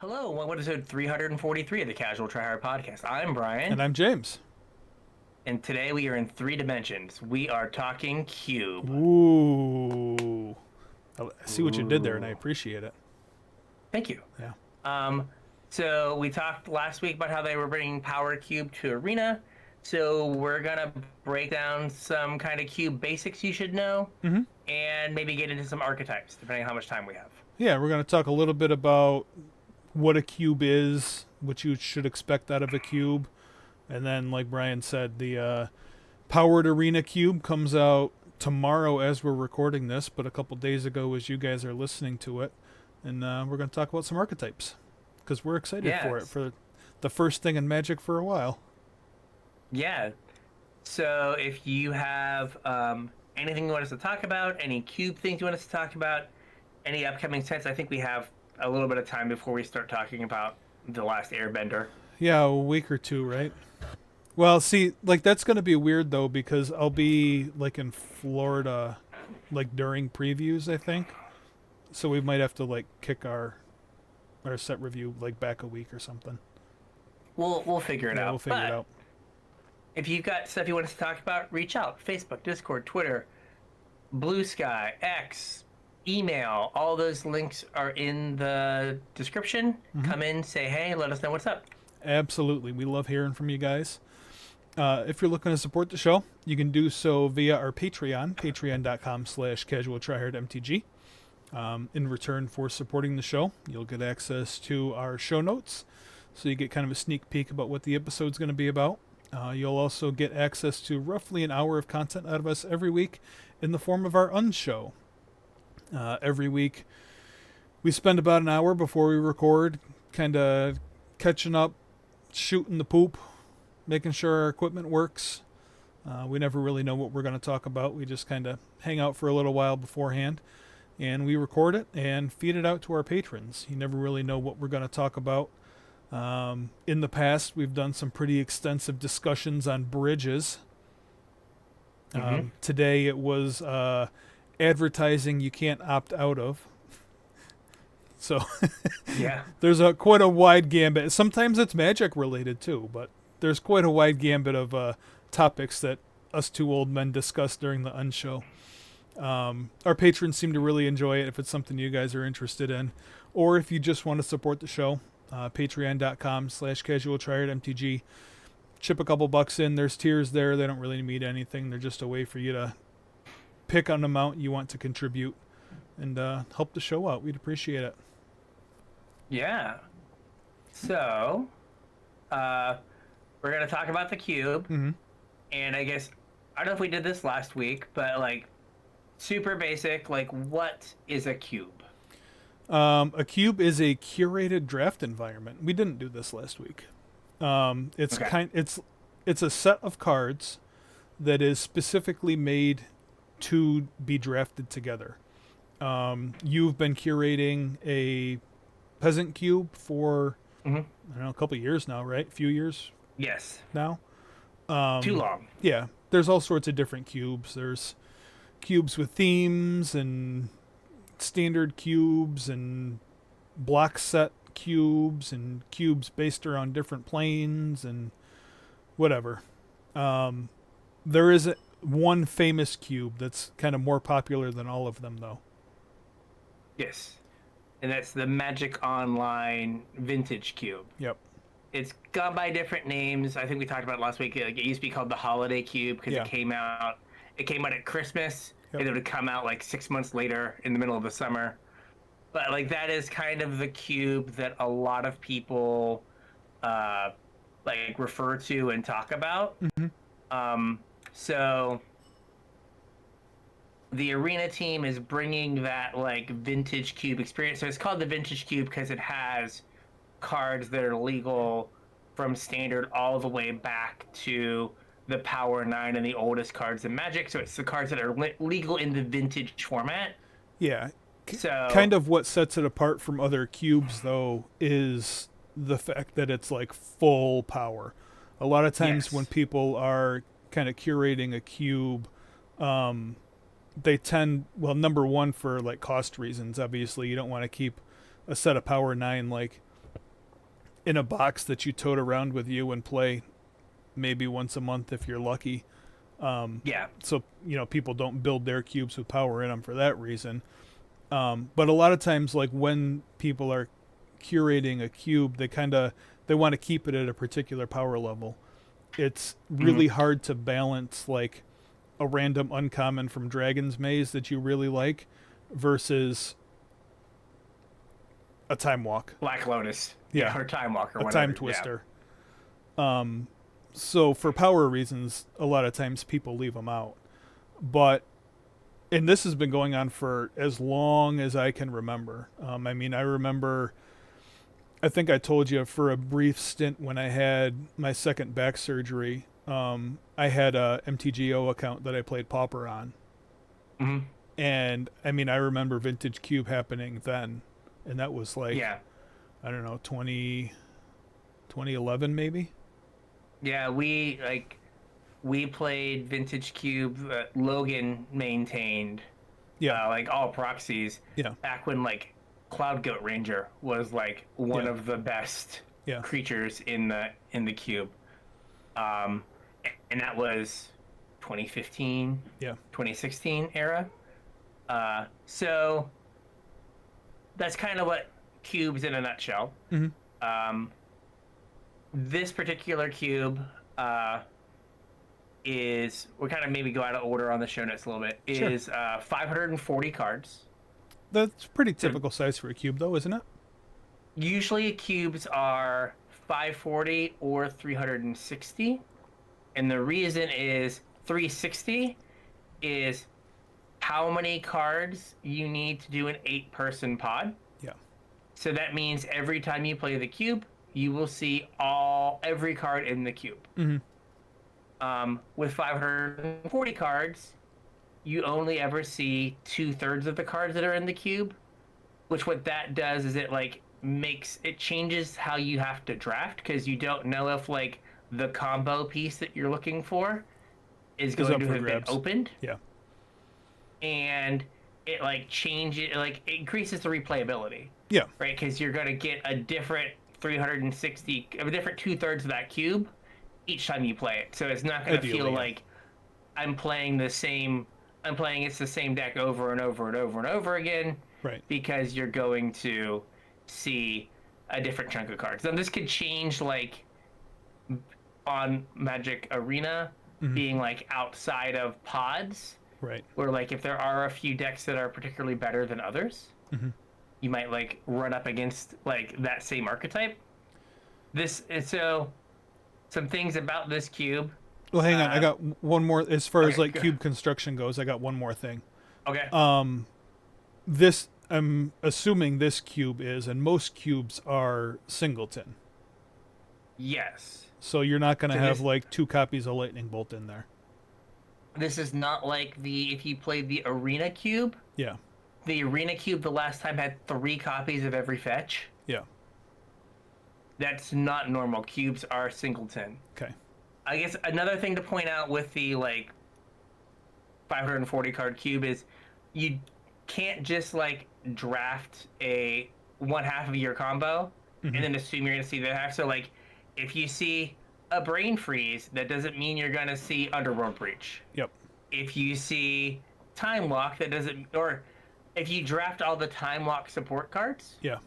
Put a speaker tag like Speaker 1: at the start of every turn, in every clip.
Speaker 1: Hello, welcome to episode 343 of the Casual Tryhard podcast. I'm Brian,
Speaker 2: And I'm James.
Speaker 1: and today we are in three dimensions. We are talking cube.
Speaker 2: Ooh. I see what you did there, and I
Speaker 1: Ooh,
Speaker 2: appreciate it.
Speaker 1: thank you.
Speaker 2: Yeah.
Speaker 1: Um, so we talked last week about how they were bringing Power Cube to Arena. So we're gonna break down some kind of cube basics you should know,
Speaker 2: hmm
Speaker 1: and maybe get into some archetypes, depending on how much time we have.
Speaker 2: Yeah, we're going to talk a little bit about what a cube is, what you should expect out of a cube. And then, like Brian said, the Powered Arena Cube comes out tomorrow as we're recording this, but a couple days ago as you guys are listening to it. And we're going to talk about some archetypes because we're excited for it,
Speaker 1: Yes.
Speaker 2: for the first thing in Magic for a while.
Speaker 1: Yeah. So if you have anything you want us to talk about, any cube things you want us to talk about, any upcoming sets, I think we have a little bit of time before we start talking about The Last Airbender.
Speaker 2: Yeah, a week or two, right? Well, see, like that's going to be weird though because I'll be like in Florida like during previews, I think. So we might have to like kick our set review like back a week or something.
Speaker 1: We'll figure it
Speaker 2: Yeah, we'll
Speaker 1: out.
Speaker 2: figure it
Speaker 1: But
Speaker 2: out.
Speaker 1: if you've got stuff you want us to talk about, reach out. Facebook, Discord, Twitter, Blue Sky, X, email. All those links are in the description.
Speaker 2: Mm-hmm.
Speaker 1: Come in, say hey, let us know what's up.
Speaker 2: Absolutely. We love hearing from you guys. If you're looking to support the show, you can do so via our Patreon, patreon.com/CasualTryHardMTG. In return for supporting the show, you'll get access to our show notes, so you get kind of a sneak peek about what the episode's going to be about. You'll also get access to roughly an hour of content out of us every week in the form of our unshow. Every week, we spend about an hour before we record, kind of catching up, shooting the poop, making sure our equipment works. We never really know what we're going to talk about. We just kind of hang out for a little while beforehand, and we record it and feed it out to our patrons. You never really know what we're going to talk about. In the past, we've done some pretty extensive discussions on bridges. Today it was advertising you can't opt out of. So
Speaker 1: Yeah.
Speaker 2: there's quite a wide gambit. Sometimes it's Magic related too, but there's quite a wide gambit of topics that us two old men discuss during the unshow. Our patrons seem to really enjoy it if it's something you guys are interested in, or if you just want to support the show. Patreon.com/CasualTryHardMTG. Chip a couple bucks in. There's tiers there. They don't really mean anything. They're just a way for you to pick an amount you want to contribute and help the show out. We'd appreciate it.
Speaker 1: Yeah. So, we're gonna talk about the cube,
Speaker 2: Mm-hmm.
Speaker 1: and I guess I don't know if we did this last week, but like super basic, like what is a cube?
Speaker 2: A cube is a curated draft environment. We didn't do this last week. It's
Speaker 1: Okay.
Speaker 2: it's a set of cards that is specifically made to be drafted together. You've been curating a peasant cube for
Speaker 1: Mm-hmm.
Speaker 2: I don't know, a couple of years now, right? A few years
Speaker 1: Yes.
Speaker 2: now.
Speaker 1: Too long.
Speaker 2: Yeah, there's all sorts of different cubes. There's cubes with themes and standard cubes and block set cubes and cubes based around different planes and whatever. There is one famous cube that's kind of more popular than all of them, though.
Speaker 1: Yes. And that's the Magic Online Vintage Cube.
Speaker 2: Yep.
Speaker 1: It's gone by different names. I think we talked about it last week. Like, it used to be called the Holiday Cube because
Speaker 2: Yeah.
Speaker 1: it came out. It came out at Christmas,
Speaker 2: Yep.
Speaker 1: and it would come out like 6 months later in the middle of the summer. But like that is kind of the cube that a lot of people like refer to and talk about.
Speaker 2: Mm-hmm.
Speaker 1: So the arena team is bringing that like vintage cube experience. So it's called the vintage cube because it has cards that are legal from standard all the way back to the Power 9 and the oldest cards in Magic. So it's the cards that are legal in the vintage format.
Speaker 2: Yeah.
Speaker 1: So
Speaker 2: Kind of what sets it apart from other cubes, though, is the fact that it's like full power. A lot of times
Speaker 1: Yes.
Speaker 2: when people are kind of curating a cube, they tend, well, number one, for like cost reasons. Obviously, you don't want to keep a set of Power 9 like in a box that you tote around with you and play maybe once a month if you're lucky.
Speaker 1: Yeah.
Speaker 2: So, people don't build their cubes with power in them for that reason. But a lot of times, like when people are curating a cube, they want to keep it at a particular power level. It's really hard to balance like a random uncommon from Dragon's Maze that you really like versus a Time Walk.
Speaker 1: Black Lotus.
Speaker 2: Yeah.
Speaker 1: Or Time Walk or
Speaker 2: a
Speaker 1: whatever.
Speaker 2: Time Twister. So for power reasons, a lot of times people leave them out. And this has been going on for as long as I can remember. I remember, I think I told you for a brief stint when I had my second back surgery, I had a MTGO account that I played Pauper on.
Speaker 1: Mm-hmm.
Speaker 2: And I remember Vintage Cube happening then. And that was like, I don't know, 2011 maybe?
Speaker 1: Yeah, we played Vintage Cube that Logan maintained.
Speaker 2: Yeah.
Speaker 1: Like all proxies.
Speaker 2: Yeah.
Speaker 1: Back when like Cloud Goat Ranger was like one of the best creatures in the cube. And that was 2015, 2016 era. So that's kind of what cubes in a nutshell.
Speaker 2: Mm-hmm.
Speaker 1: This particular cube is, we'll kind of maybe go out of order on the show notes a little bit, is 540 cards.
Speaker 2: That's pretty typical size for a cube though, isn't it?
Speaker 1: Usually cubes are 540 or 360. And the reason is 360 is how many cards you need to do an 8-person pod.
Speaker 2: Yeah.
Speaker 1: So that means every time you play the cube, you will see every card in the cube.
Speaker 2: Mm-hmm.
Speaker 1: With 540 cards, you only ever see 2/3 of the cards that are in the cube. Which what that does is it like changes how you have to draft, because you don't know if like the combo piece that you're looking for is going to have been opened.
Speaker 2: Yeah.
Speaker 1: And it like it increases the replayability.
Speaker 2: Yeah.
Speaker 1: Right, because you're going to get a different 360, a different 2/3 of that cube each time you play it. So it's not going to feel like I'm playing it's the same deck over and over and over and over again.
Speaker 2: Right.
Speaker 1: Because you're going to see a different chunk of cards. Now this could change like on Magic Arena, being like outside of pods.
Speaker 2: Right.
Speaker 1: Where like if there are a few decks that are particularly better than others, you might like run up against like that same archetype. So some things about this cube.
Speaker 2: Well, hang on. I got one more as far as like cube construction goes. I got one more thing.
Speaker 1: Okay.
Speaker 2: I'm assuming this cube is, and most cubes are singleton.
Speaker 1: Yes.
Speaker 2: So you're not going to have like 2 copies of Lightning Bolt in there.
Speaker 1: This is not like if you played the Arena Cube.
Speaker 2: Yeah.
Speaker 1: The Arena Cube the last time had 3 copies of every fetch.
Speaker 2: Yeah.
Speaker 1: That's not normal. Cubes are singleton.
Speaker 2: Okay.
Speaker 1: I guess another thing to point out with the like 540 card cube is you can't just like draft a 1/2 of your combo and then assume you're going to see the half. So like if you see a Brain Freeze, that doesn't mean you're going to see Underworld Breach.
Speaker 2: Yep.
Speaker 1: If you see Time Walk, that doesn't, or if you draft all the Time Walk support cards,
Speaker 2: yeah,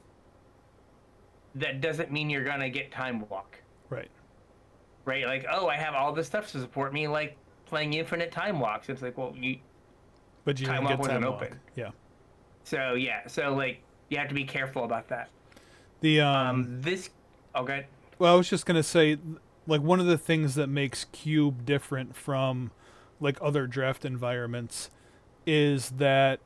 Speaker 1: that doesn't mean you're going to get Time Walk.
Speaker 2: Right.
Speaker 1: Right? Like, oh, I have all this stuff to support me, like playing infinite Time Walks. It's like, well,
Speaker 2: but you
Speaker 1: Time
Speaker 2: didn't
Speaker 1: Walk
Speaker 2: get
Speaker 1: wasn't
Speaker 2: Time
Speaker 1: open.
Speaker 2: Walk. Yeah.
Speaker 1: So yeah, so like you have to be careful about that.
Speaker 2: The
Speaker 1: okay.
Speaker 2: Well, I was just gonna say, like one of the things that makes Cube different from like other draft environments is that,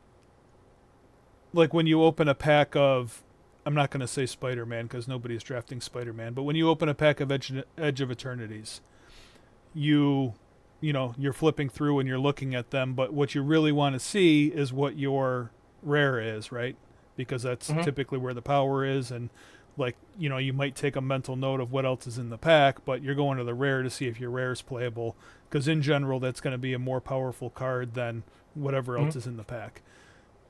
Speaker 2: like when you open a pack of, I'm not gonna say Spider-Man because nobody's drafting Spider-Man, but when you open a pack of Edge of Eternities, you're flipping through and you're looking at them, but what you really want to see is what your rare is, right? Because that's typically where the power is, and like, you might take a mental note of what else is in the pack, but you're going to the rare to see if your rare is playable, because in general that's going to be a more powerful card than whatever else is in the pack.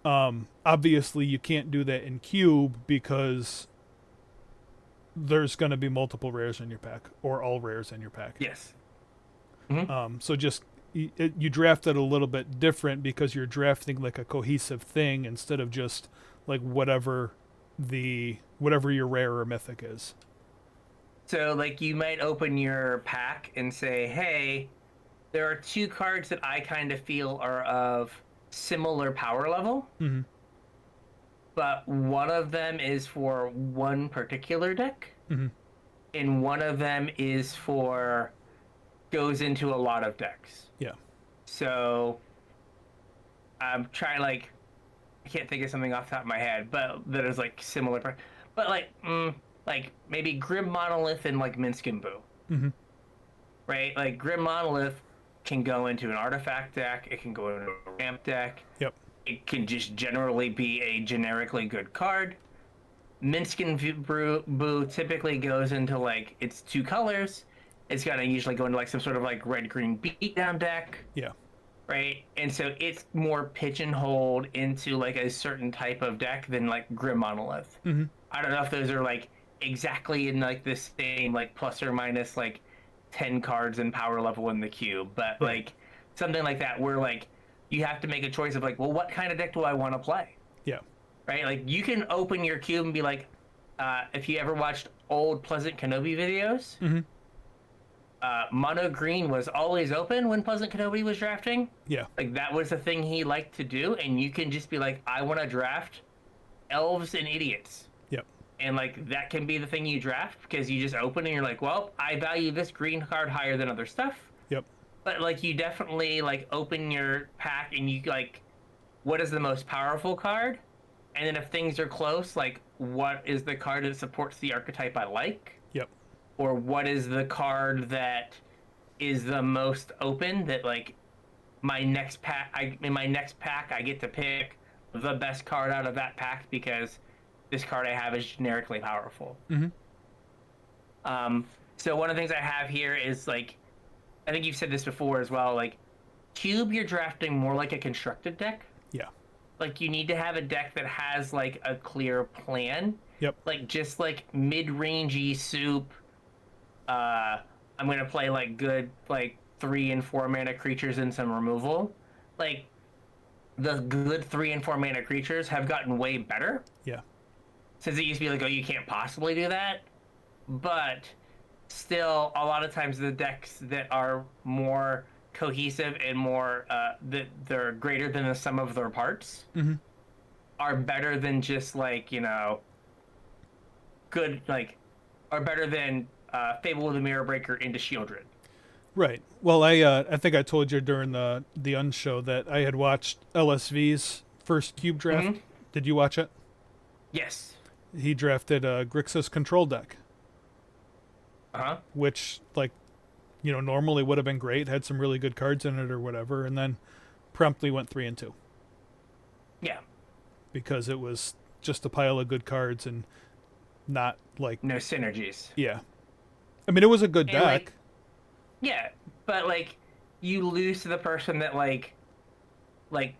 Speaker 2: Obviously you can't do that in Cube because there's going to be multiple rares in your pack, or all rares in your pack.
Speaker 1: Yes.
Speaker 2: So just you draft it a little bit different because you're drafting like a cohesive thing instead of just like whatever your rare or mythic is.
Speaker 1: So, like, you might open your pack and say, hey, there are 2 cards that I kind of feel are of similar power level, but one of them is for one particular deck, and one of them is for goes into a lot of decks.
Speaker 2: Yeah.
Speaker 1: So, I'm trying, like, I can't think of something off the top of my head, but that is, like, similar. But, like maybe Grim Monolith and like Minsk and Boo. Right? Like Grim Monolith can go into an artifact deck, it can go into a ramp deck.
Speaker 2: Yep.
Speaker 1: It can just generally be a generically good card. Minsk and Boo typically goes into like it's 2 colors. It's gonna usually go into like some sort of like red-green beatdown deck.
Speaker 2: Yeah.
Speaker 1: Right? And so it's more pigeonholed into like a certain type of deck than like Grim Monolith. I don't know if those are like exactly in like the same like plus or minus like 10 cards and power level in the cube, but like something like that where like you have to make a choice of like, well, what kind of deck do I want to play?
Speaker 2: Yeah.
Speaker 1: Right? Like you can open your cube and be like, if you ever watched old Pleasant Kenobi videos, mono green was always open when Pleasant Kenobi was drafting.
Speaker 2: Yeah.
Speaker 1: Like that was the thing he liked to do, and you can just be like, I want to draft elves and idiots. And like that can be the thing you draft because you just open and you're like, well, I value this green card higher than other stuff.
Speaker 2: Yep.
Speaker 1: But like you definitely like open your pack and you like, what is the most powerful card? And then if things are close, like what is the card that supports the archetype I like?
Speaker 2: Yep.
Speaker 1: Or what is the card that is the most open that like my next pack I get to pick the best card out of that pack because this card I have is generically powerful. So one of the things I have here is like, I think you've said this before as well, like cube you're drafting more like a constructed deck.
Speaker 2: Yeah.
Speaker 1: Like you need to have a deck that has like a clear plan.
Speaker 2: Yep.
Speaker 1: Like just like mid-rangey soup. I'm gonna play like good like 3 and 4 mana creatures and some removal. Like the good 3 and 4 mana creatures have gotten way better.
Speaker 2: Yeah.
Speaker 1: Since it used to be like, oh, you can't possibly do that. But still, a lot of times the decks that are more cohesive and more, that they're greater than the sum of their parts are better than just like, you know, good, like, are better than Fable of the Mirror Breaker into Shieldred.
Speaker 2: Right. Well, I think I told you during the unshow that I had watched LSV's first cube draft. Did you watch it?
Speaker 1: Yes.
Speaker 2: He drafted a Grixis control deck. Which, like, you know, normally would have been great, had some really good cards in it or whatever, and then promptly went 3-2.
Speaker 1: Yeah.
Speaker 2: Because it was just a pile of good cards and not, like...
Speaker 1: No synergies.
Speaker 2: Yeah. I mean, it was a good deck.
Speaker 1: Like, yeah, but, like, you lose to the person that, like,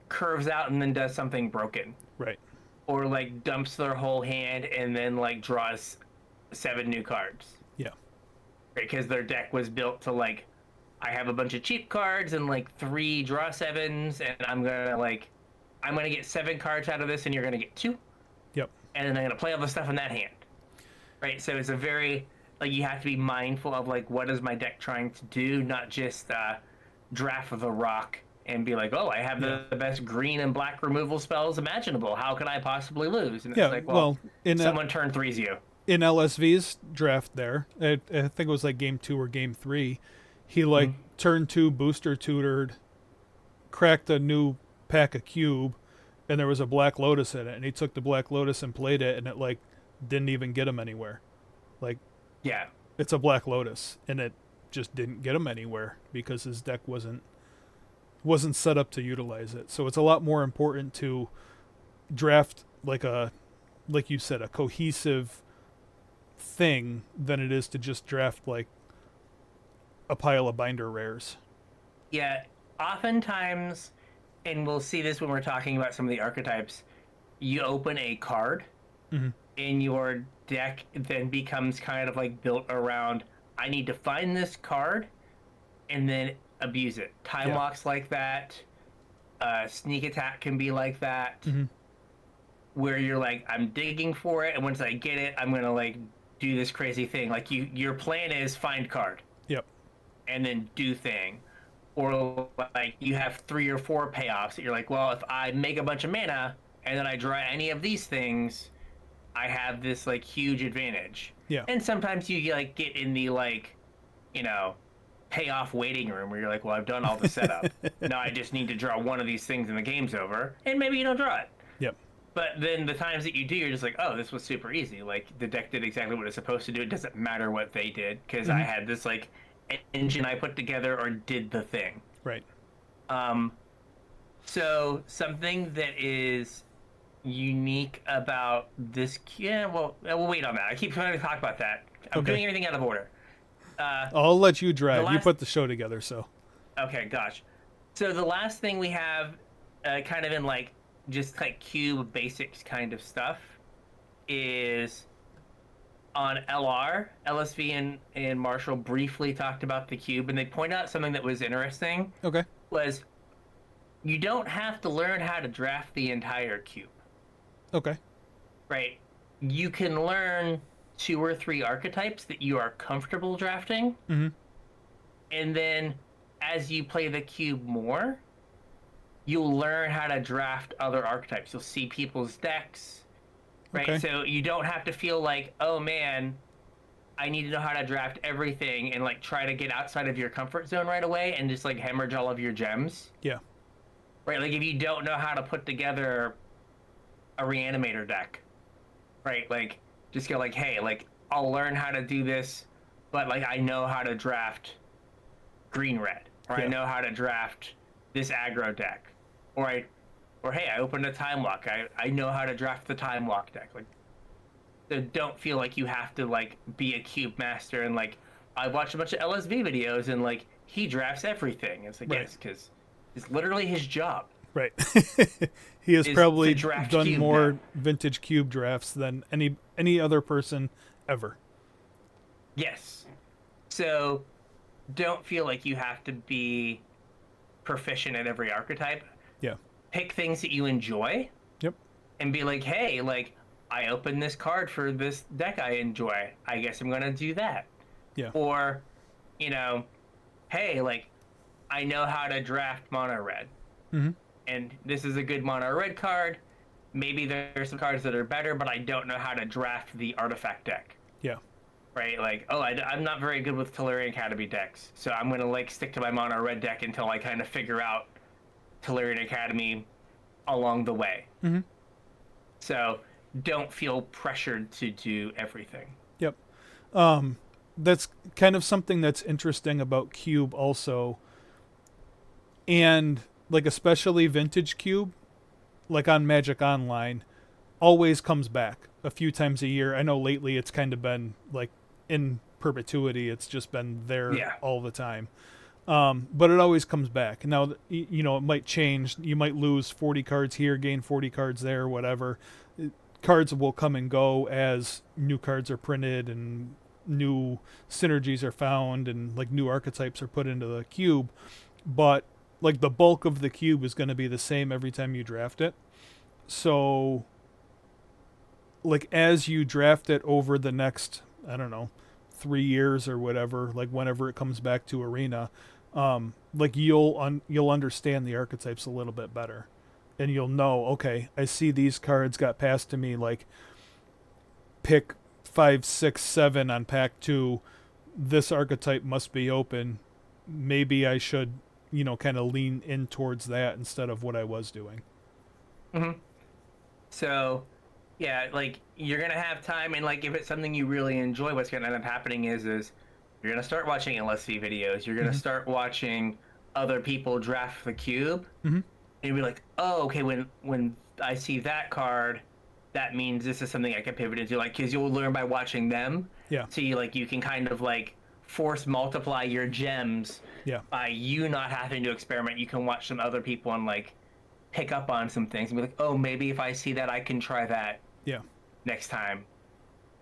Speaker 1: curves out and then does something broken.
Speaker 2: Right.
Speaker 1: Or like dumps their whole hand and then like draws 7 new cards.
Speaker 2: Yeah.
Speaker 1: Because their deck was built to like, I have a bunch of cheap cards and like 3 draw 7s, and I'm gonna get 7 cards out of this, and you're gonna get 2.
Speaker 2: Yep.
Speaker 1: And then I'm gonna play all the stuff in that hand. Right. So it's a very like you have to be mindful of like what is my deck trying to do, not just draft the rock and be like, oh, I have the best green and black removal spells imaginable. How can I possibly lose? And it's like, well someone turn 3's you.
Speaker 2: In LSV's draft there, I think it was like game 2 or game 3, he like turn 2 booster tutored, cracked a new pack of cube, and there was a Black Lotus in it, and he took the Black Lotus and played it, and it like didn't even get him anywhere. Like,
Speaker 1: yeah,
Speaker 2: it's a Black Lotus, and it just didn't get him anywhere because his deck wasn't set up to utilize it. So it's a lot more important to draft like you said, a cohesive thing than it is to just draft like a pile of binder rares.
Speaker 1: Yeah, oftentimes, and we'll see this when we're talking about some of the archetypes, you open a card in your deck then becomes kind of like built around I need to find this card and then abuse it. Time
Speaker 2: Yeah.
Speaker 1: locks like that. Sneak attack can be like that,
Speaker 2: Mm-hmm.
Speaker 1: where you're like, I'm digging for it, and once I get it, I'm gonna like do this crazy thing. Like your plan is find card
Speaker 2: Yep.
Speaker 1: and then do thing, or like you have 3 or 4 payoffs that you're like, well, if I make a bunch of mana and then I draw any of these things, I have this like huge advantage.
Speaker 2: Yeah.
Speaker 1: And sometimes you like get in the like, you know, payoff waiting room where you're like, well, I've done all the setup. Now I just need to draw one of these things and the game's over. And maybe you don't draw it.
Speaker 2: Yep.
Speaker 1: But then the times that you do, you're just like, oh, this was super easy. Like the deck did exactly what it's supposed to do. It doesn't matter what they did because I had this like engine I put together or did the thing.
Speaker 2: Right.
Speaker 1: Um, so something that is unique about this, yeah, well, we'll wait on that. I keep trying to talk about that. I'm
Speaker 2: Okay.
Speaker 1: doing everything out of order.
Speaker 2: I'll let you drive. You
Speaker 1: last-
Speaker 2: put the show together, so.
Speaker 1: Okay, gosh. So the last thing we have, kind of in like just like cube basics kind of stuff, is on LR. LSV and Marshall briefly talked about the cube, and they point out something that was interesting.
Speaker 2: Okay.
Speaker 1: Was you don't have to learn how to draft the entire cube,
Speaker 2: Okay.
Speaker 1: right? You can learn 2 or 3 archetypes that you are comfortable drafting,
Speaker 2: Mm-hmm.
Speaker 1: and then as you play the cube more, you'll learn how to draft other archetypes. You'll see people's decks, right?
Speaker 2: Okay.
Speaker 1: So you don't have to feel like, oh man, I need to know how to draft everything and like try to get outside of your comfort zone right away and just like hemorrhage all of your gems.
Speaker 2: Yeah.
Speaker 1: Right? Like if you don't know how to put together a reanimator deck, right? Like just go like, hey, like I'll learn how to do this, but like I know how to draft green red, or I
Speaker 2: Yeah.
Speaker 1: know how to draft this aggro deck, or hey, I opened a time lock. I know how to draft the time lock deck. Like, so don't feel like you have to like be a cube master and like I watched a bunch of LSV videos and like he drafts everything. It's like
Speaker 2: Right.
Speaker 1: yes, because it's literally his job.
Speaker 2: Right. He has
Speaker 1: Is
Speaker 2: probably
Speaker 1: to draft
Speaker 2: done
Speaker 1: cube
Speaker 2: more
Speaker 1: now.
Speaker 2: vintage cube drafts than any other person ever.
Speaker 1: Yes. So don't feel like you have to be proficient at every archetype.
Speaker 2: Yeah.
Speaker 1: Pick things that you enjoy
Speaker 2: Yep.
Speaker 1: and be like, hey, like I opened this card for this deck I enjoy. I guess I'm gonna do that.
Speaker 2: Yeah.
Speaker 1: Or, you know, hey, like I know how to draft mono red.
Speaker 2: Mm-hmm.
Speaker 1: And this is a good mono red card. Maybe there's some cards that are better, but I don't know how to draft the artifact deck.
Speaker 2: Yeah.
Speaker 1: Right? Like, oh, I'm not very good with Tellurian Academy decks, so I'm going to, like, stick to my mono red deck until I kind of figure out Tellurian Academy along the way.
Speaker 2: Mm-hmm.
Speaker 1: So don't feel pressured to do everything.
Speaker 2: Yep. That's kind of something that's interesting about Cube also. And like especially vintage Cube, like on Magic Online, always comes back a few times a year. I know lately it's kind of been like in perpetuity. It's just been there
Speaker 1: Yeah.
Speaker 2: all the time. But it always comes back. Now, you know, it might change. You might lose 40 cards here, gain 40 cards there, whatever. Cards will come and go as new cards are printed and new synergies are found and like new archetypes are put into the cube. But like the bulk of the cube is going to be the same every time you draft it. So like as you draft it over the next, I don't know, 3 years or whatever, like whenever it comes back to Arena, like you'll understand the archetypes a little bit better, and you'll know, okay, I see these cards got passed to me, like pick 5, 6, 7 on pack 2. This archetype must be open. Maybe I should, you know, kind of lean in towards that instead of what I was doing.
Speaker 1: Mm-hmm. So, yeah, like you're gonna have time, and like if it's something you really enjoy, what's gonna end up happening is you're gonna start watching LSV videos. You're gonna start watching other people draft the cube, and you'll be like, oh, okay. When I see that card, that means this is something I can pivot into. Like, because you'll learn by watching them.
Speaker 2: Yeah.
Speaker 1: So you can kind of like force multiply your gems.
Speaker 2: Yeah.
Speaker 1: By you not having to experiment, you can watch some other people and like pick up on some things and be like, oh, maybe if I see that, I can try that.
Speaker 2: Yeah.
Speaker 1: next time.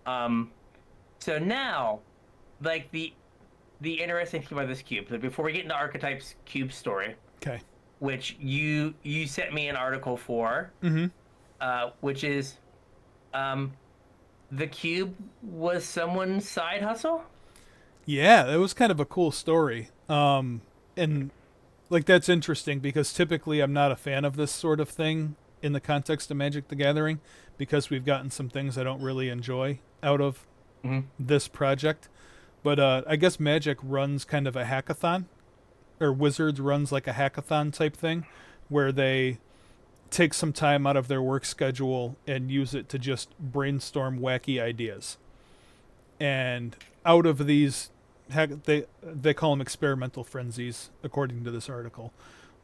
Speaker 1: So now, like the interesting thing about this cube. So before we get into Archetype's cube story,
Speaker 2: Okay.
Speaker 1: which you sent me an article for,
Speaker 2: Mm-hmm.
Speaker 1: which is um, the cube was someone's side hustle.
Speaker 2: Yeah, that was kind of a cool story. And like that's interesting because typically I'm not a fan of this sort of thing in the context of Magic the Gathering because we've gotten some things I don't really enjoy out of
Speaker 1: Mm-hmm.
Speaker 2: this project. But I guess Magic runs kind of a hackathon, or Wizards runs like a hackathon type thing, where they take some time out of their work schedule and use it to just brainstorm wacky ideas. And out of these, they call them experimental frenzies, according to this article.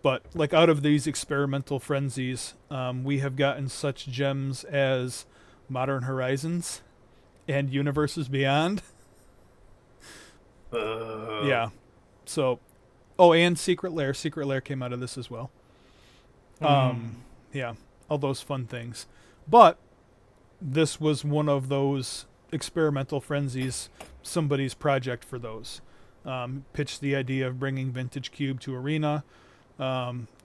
Speaker 2: But like out of these experimental frenzies, we have gotten such gems as Modern Horizons and Universes Beyond. Yeah. So, oh, and Secret Lair. Secret Lair came out of this as well. Yeah, all those fun things. But this was one of those experimental frenzies, somebody's project for those. Pitched the idea of bringing Vintage Cube to Arena.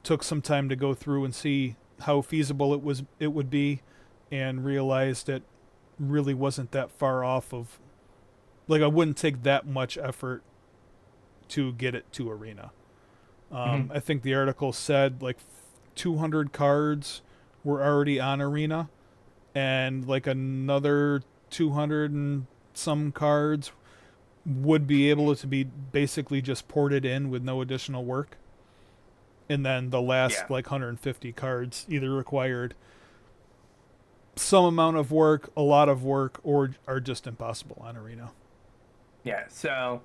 Speaker 2: Took some time to go through and see how feasible it would be, and realized it really wasn't that far off of. Like, I wouldn't take that much effort to get it to Arena. I think the article said like 200 cards were already on Arena, and like another 200 and some cards would be able to be basically just ported in with no additional work. And then the last like 150 cards either required some amount of work, a lot of work, or are just impossible on Arena.
Speaker 1: Yeah. So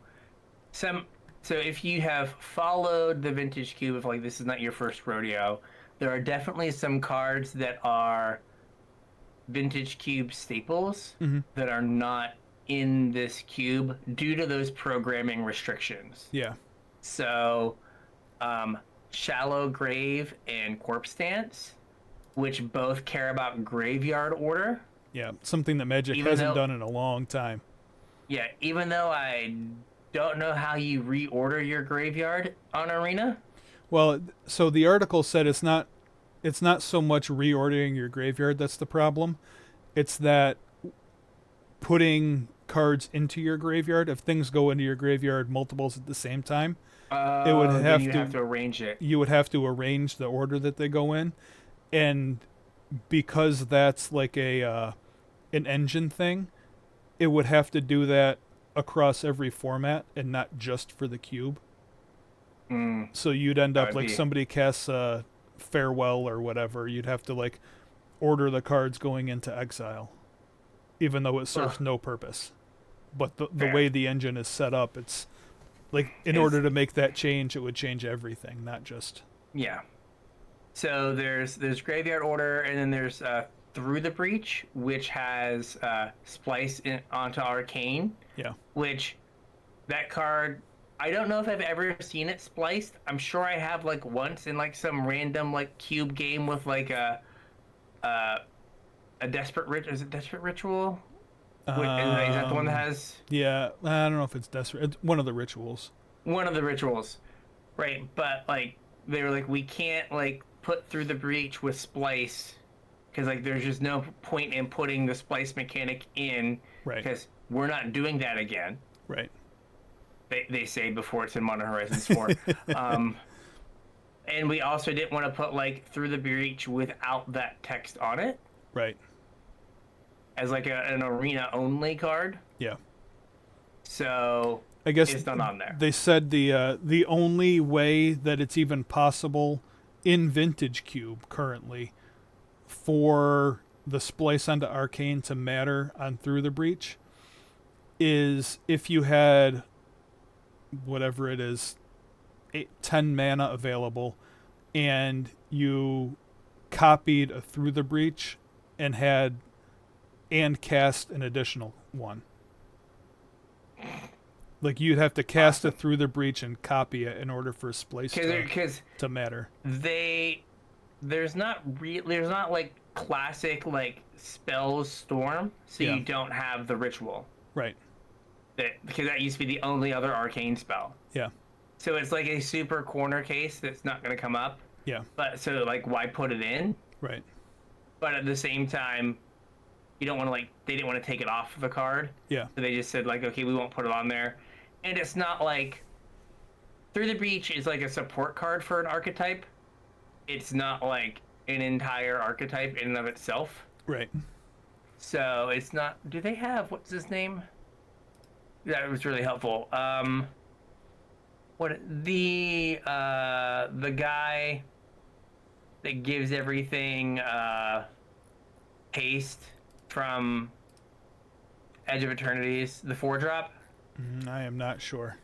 Speaker 1: if you have followed the Vintage Cube, if like this is not your first rodeo, there are definitely some cards that are Vintage Cube staples that are not in this cube due to those programming restrictions.
Speaker 2: Yeah.
Speaker 1: So, Shallow Grave and Corpse Dance, which both care about graveyard order.
Speaker 2: Yeah, something that Magic hasn't done in a long time.
Speaker 1: Yeah, even though I don't know how you reorder your graveyard on Arena.
Speaker 2: Well, so the article said it's not so much reordering your graveyard that's the problem. It's that putting cards into your graveyard, if things go into your graveyard multiples at the same time, it would have
Speaker 1: to arrange it.
Speaker 2: You would have to arrange the order that they go in, and because that's like a an engine thing, it would have to do that across every format and not just for the cube. So you'd end up like somebody casts a Farewell or whatever, you'd have to like order the cards going into exile, even though it serves no purpose. But the way the engine is set up, it's like in order to make that change, it would change everything, not just.
Speaker 1: Yeah. So there's graveyard order, and then there's Through the Breach, which has Splice onto Arcane.
Speaker 2: Yeah.
Speaker 1: Which that card, I don't know if I've ever seen it spliced. I'm sure I have like once in like some random like cube game with like a desperate is it Desperate Ritual? Is that the one that has?
Speaker 2: Yeah, I don't know if it's Desperate. It's one of the rituals.
Speaker 1: One of the rituals, right? But like they were like, we can't like put Through the Breach with Splice because like there's just no point in putting the Splice mechanic in,
Speaker 2: right?
Speaker 1: Because we're not doing that again,
Speaker 2: right?
Speaker 1: They say before it's in Modern Horizons 4. And we also didn't want to put like Through the Breach without that text on it,
Speaker 2: right?
Speaker 1: As like an arena only card.
Speaker 2: Yeah.
Speaker 1: So
Speaker 2: I guess
Speaker 1: it's not on there.
Speaker 2: They said the only way that it's even possible in Vintage Cube currently for the splice onto Arcane to matter on Through the Breach is if you had whatever it is 10 mana available and you copied a Through the Breach and cast an additional one. Like you'd have to cast it Through the Breach and copy it in order for Splice to matter.
Speaker 1: There's not like classic like spells storm, so
Speaker 2: Yeah.
Speaker 1: you don't have the ritual.
Speaker 2: Right.
Speaker 1: Because that used to be the only other arcane spell.
Speaker 2: Yeah.
Speaker 1: So it's like a super corner case that's not going to come up.
Speaker 2: Yeah.
Speaker 1: But so like why put it in?
Speaker 2: Right.
Speaker 1: But at the same time, you don't want to like they didn't want to take it off the card.
Speaker 2: Yeah.
Speaker 1: So they just said like, okay, we won't put it on there. And it's not like Through the Breach is like a support card for an archetype. It's not like an entire archetype in and of itself.
Speaker 2: Right.
Speaker 1: So it's not. Do they have what's his name? That was really helpful. What the guy that gives everything haste from Edge of Eternities, the 4-drop.
Speaker 2: I am not sure.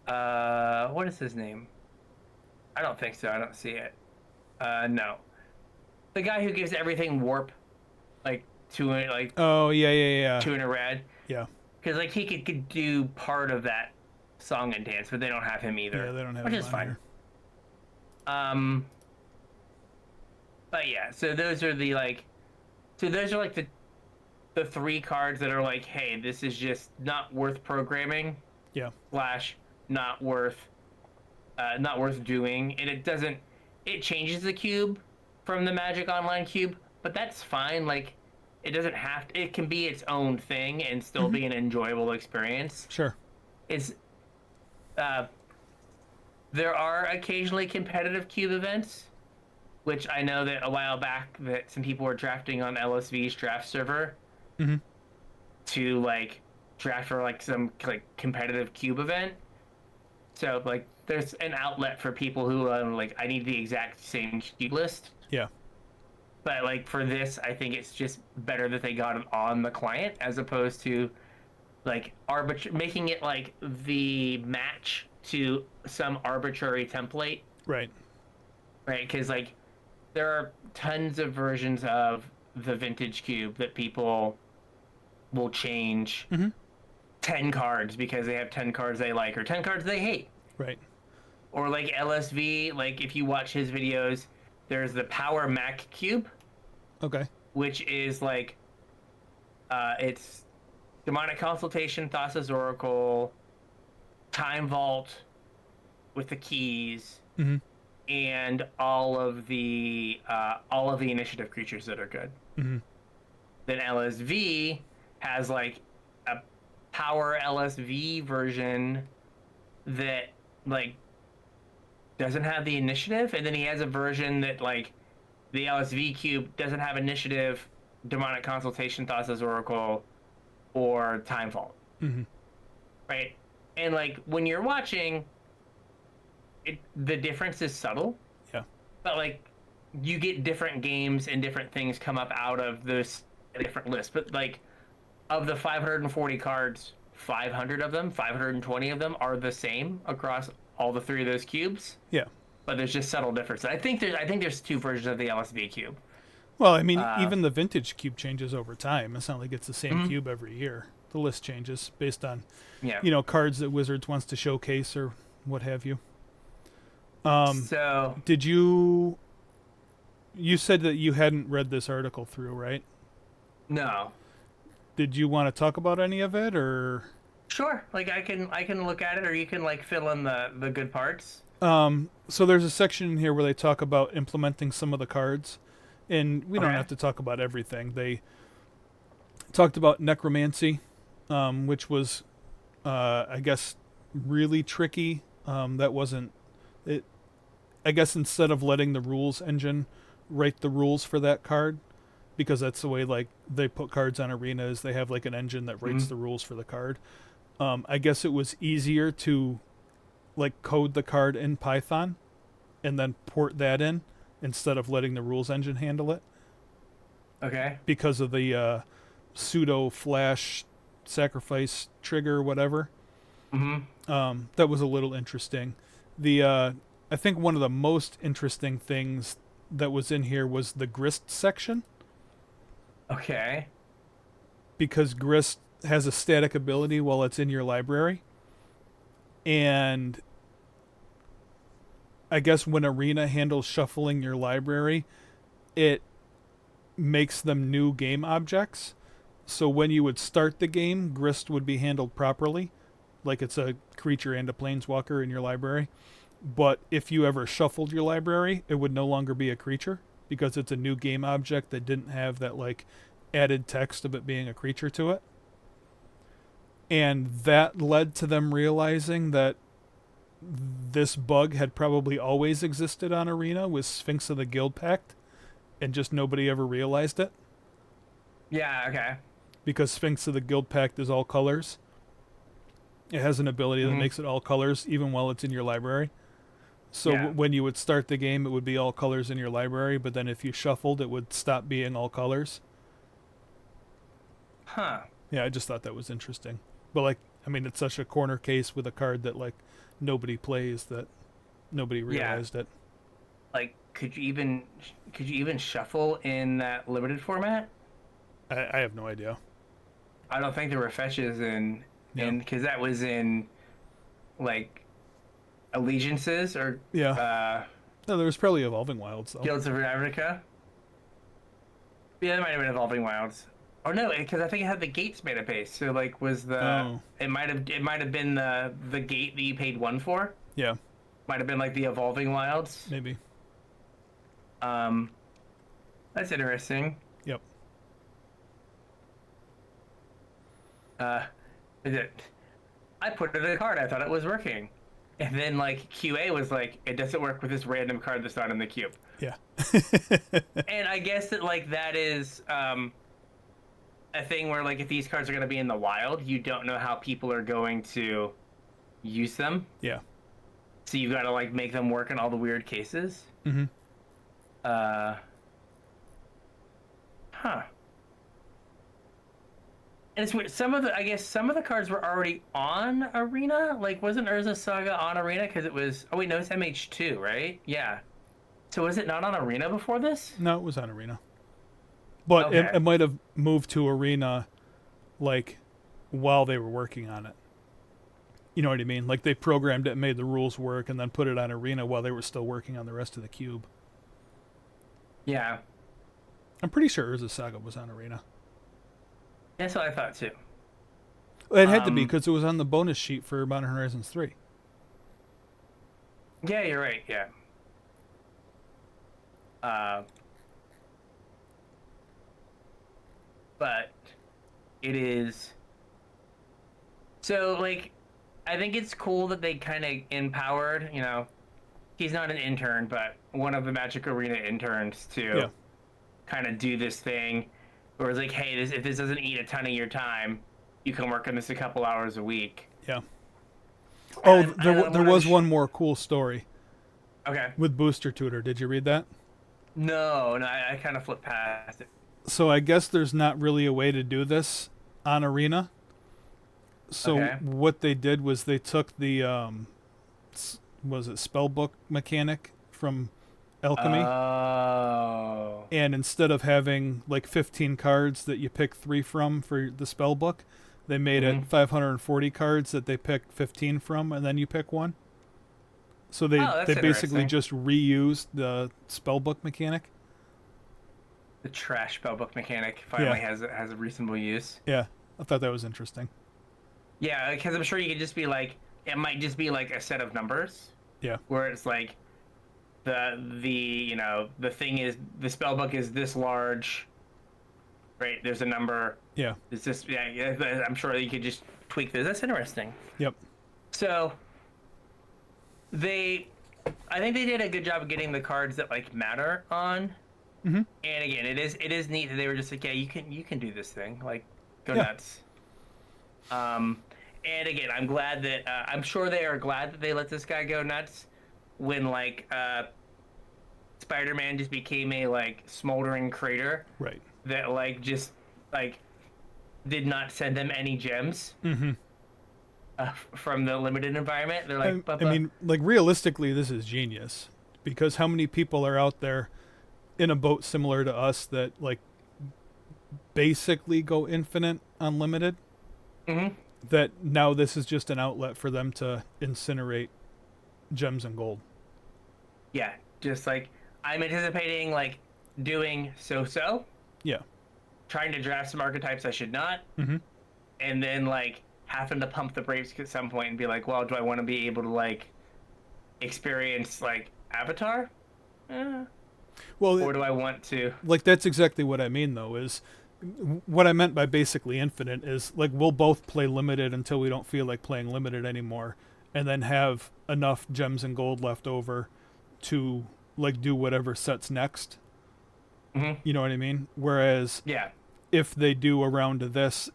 Speaker 1: What is his name? I don't think so. I don't see it. No. The guy who gives everything warp, like two in like
Speaker 2: Oh yeah.
Speaker 1: 2 in a red.
Speaker 2: Yeah.
Speaker 1: Because like he could do part of that song and dance, but they don't have him either.
Speaker 2: Yeah, they don't have
Speaker 1: which
Speaker 2: him
Speaker 1: is
Speaker 2: on
Speaker 1: fine.
Speaker 2: here.
Speaker 1: But yeah, so those are the like, so those are like the 3 cards that are like, hey, this is just not worth programming.
Speaker 2: Yeah.
Speaker 1: Slash not worth doing, and it doesn't. It changes the cube from the Magic Online cube, but that's fine. Like, it doesn't have to. It can be its own thing and still be an enjoyable experience.
Speaker 2: Sure.
Speaker 1: It's there are occasionally competitive cube events, which I know that a while back that some people were drafting on LSV's draft server to like draft for like some like competitive cube event. So like there's an outlet for people who like I need the exact same cube list.
Speaker 2: Yeah.
Speaker 1: But like for this, I think it's just better that they got it on the client as opposed to like making it like the match to some arbitrary template.
Speaker 2: Right.
Speaker 1: Right, because like there are tons of versions of the vintage cube that people will change 10 cards because they have 10 cards they like or 10 cards they hate.
Speaker 2: Right.
Speaker 1: Or like LSV, like if you watch his videos, there's the Power Mac cube.
Speaker 2: Okay.
Speaker 1: Which is like, it's Demonic Consultation, Thassa's Oracle, Time Vault with the keys, and all of the initiative creatures that are good. Then LSV has like a Power LSV version that like doesn't have the initiative, and then he has a version that like the LSV cube doesn't have initiative, Demonic Consultation, Thassa's Oracle, or Time Vault. Right? And like when you're watching, the difference is subtle.
Speaker 2: Yeah.
Speaker 1: But like you get different games and different things come up out of this different list. But like of the 540 cards, 500 of them, 520 of them are the same across all the 3 of those cubes.
Speaker 2: Yeah.
Speaker 1: But there's just subtle differences. I think there's 2 versions of the LSV cube.
Speaker 2: Well, I mean, even the vintage cube changes over time. It's not like it's the same cube every year. The list changes based on, cards that Wizards wants to showcase or what have you.
Speaker 1: So
Speaker 2: did you said that you hadn't read this article through, right?
Speaker 1: No.
Speaker 2: Did you want to talk about any of it, or?
Speaker 1: Sure. Like I can look at it, or you can like fill in the good parts.
Speaker 2: So there's a section in here where they talk about implementing some of the cards, and we don't have to talk about everything. They talked about necromancy, which was, I guess, really tricky. That wasn't it. I guess instead of letting the rules engine write the rules for that card, because that's the way like they put cards on arenas, they have like an engine that writes the rules for the card. I guess it was easier to like code the card in Python and then port that in instead of letting the rules engine handle it.
Speaker 1: Okay.
Speaker 2: Because of the pseudo flash sacrifice trigger, whatever. That was a little interesting. I think one of the most interesting things that was in here was the grist section.
Speaker 1: Okay.
Speaker 2: Because grist has a static ability while it's in your library. And I guess when Arena handles shuffling your library, it makes them new game objects. So when you would start the game, Grist would be handled properly, like it's a creature and a planeswalker in your library. But if you ever shuffled your library, it would no longer be a creature because it's a new game object that didn't have that like added text of it being a creature to it. And that led to them realizing that this bug had probably always existed on Arena with Sphinx of the Guild Pact, and just nobody ever realized it.
Speaker 1: Yeah, okay.
Speaker 2: Because Sphinx of the Guild Pact is all colors. It has an ability that makes it all colors even while it's in your library. So when you would start the game, it would be all colors in your library, but then if you shuffled, it would stop being all colors.
Speaker 1: Huh.
Speaker 2: Yeah, I just thought that was interesting. But like, I mean, it's such a corner case with a card that like nobody plays that nobody realized it.
Speaker 1: Like, could you even shuffle in that limited format?
Speaker 2: I have no idea.
Speaker 1: I don't think there were fetches in because that was in like allegiances or
Speaker 2: no, there was probably Evolving Wilds though.
Speaker 1: Guilds of Ravnica. Yeah, it might have been Evolving Wilds. Oh no, because I think it had the gates mana base. So like, was the it might have been the gate that you paid 1 for.
Speaker 2: Yeah.
Speaker 1: Might have been like the Evolving Wilds.
Speaker 2: Maybe.
Speaker 1: That's interesting.
Speaker 2: Yep.
Speaker 1: I put it in a card. I thought it was working, and then like QA was like, it doesn't work with this random card that's not in the cube.
Speaker 2: Yeah.
Speaker 1: And I guess that like that is a thing where like if these cards are going to be in the wild, you don't know how people are going to use them.
Speaker 2: Yeah.
Speaker 1: So you've got to like make them work in all the weird cases.
Speaker 2: Mm-hmm.
Speaker 1: Huh. And it's weird. I guess some of the cards were already on Arena. Like, wasn't Urza Saga on Arena? Because it was. Oh wait, no, it's MH2, right? Yeah. So was it not on Arena before this?
Speaker 2: No, it was on Arena. But
Speaker 1: Okay.
Speaker 2: it might have moved to Arena, like, while they were working on it. You know what I mean? Like, they programmed it and made the rules work and then put it on Arena while they were still working on the rest of the cube.
Speaker 1: Yeah.
Speaker 2: I'm pretty sure Urza Saga was on Arena.
Speaker 1: That's what I thought too.
Speaker 2: It had to be because it was on the bonus sheet for Modern Horizons 3.
Speaker 1: Yeah, you're right. Yeah. But it is. So, like, I think it's cool that they kind of empowered, he's not an intern, but one of the Magic Arena interns to kind of do this thing where it's like, hey, if this doesn't eat a ton of your time, you can work on this a couple hours a week.
Speaker 2: Yeah. Oh, there was one more cool story.
Speaker 1: Okay.
Speaker 2: With Booster Tutor. Did you read that?
Speaker 1: No, I kind of flipped past it.
Speaker 2: So I guess there's not really a way to do this on Arena. So what they did was they took the, was it Spellbook mechanic from Alchemy?
Speaker 1: Oh.
Speaker 2: And instead of having like 15 cards that you pick 3 from for the Spellbook, they made it 540 cards that they pick 15 from, and then you pick one. So they basically just reused the Spellbook mechanic.
Speaker 1: The trash Spellbook mechanic finally has a reasonable use.
Speaker 2: Yeah, I thought that was interesting.
Speaker 1: Yeah, because I'm sure you could just be like, it might just be like a set of numbers.
Speaker 2: Yeah.
Speaker 1: Where it's like, the thing is, the spellbook is this large, right? There's a number.
Speaker 2: Yeah.
Speaker 1: It's just, I'm sure you could just tweak this. That's interesting.
Speaker 2: Yep.
Speaker 1: So, I think they did a good job of getting the cards that like matter on.
Speaker 2: Mm-hmm.
Speaker 1: And again, it is neat that they were just like, yeah, you can do this thing, like, go nuts. And again, I'm glad that I'm sure they are glad that they let this guy go nuts when like Spider-Man just became a like smoldering crater,
Speaker 2: right?
Speaker 1: That like just like did not send them any gems from the limited environment. They're like,
Speaker 2: I mean, like realistically, this is genius because how many people are out there in a boat similar to us that like basically go infinite, unlimited?
Speaker 1: Mm-hmm.
Speaker 2: That now this is just an outlet for them to incinerate gems and gold.
Speaker 1: Yeah, just like I'm anticipating like doing so-so,
Speaker 2: Yeah.
Speaker 1: trying to draft some archetypes I should not,
Speaker 2: Mm-hmm.
Speaker 1: and then like having to pump the brakes at some point and be like, well, do I want to be able to like experience like Avatar, eh,
Speaker 2: Well,
Speaker 1: or do I want to?
Speaker 2: like that's exactly what I mean though. Is what I meant by basically infinite is like we'll both play limited until we don't feel like playing limited anymore, and then have enough gems and gold left over to like do whatever sets next.
Speaker 1: Mm-hmm.
Speaker 2: You know what I mean? Whereas
Speaker 1: Yeah,
Speaker 2: if they do a round of this,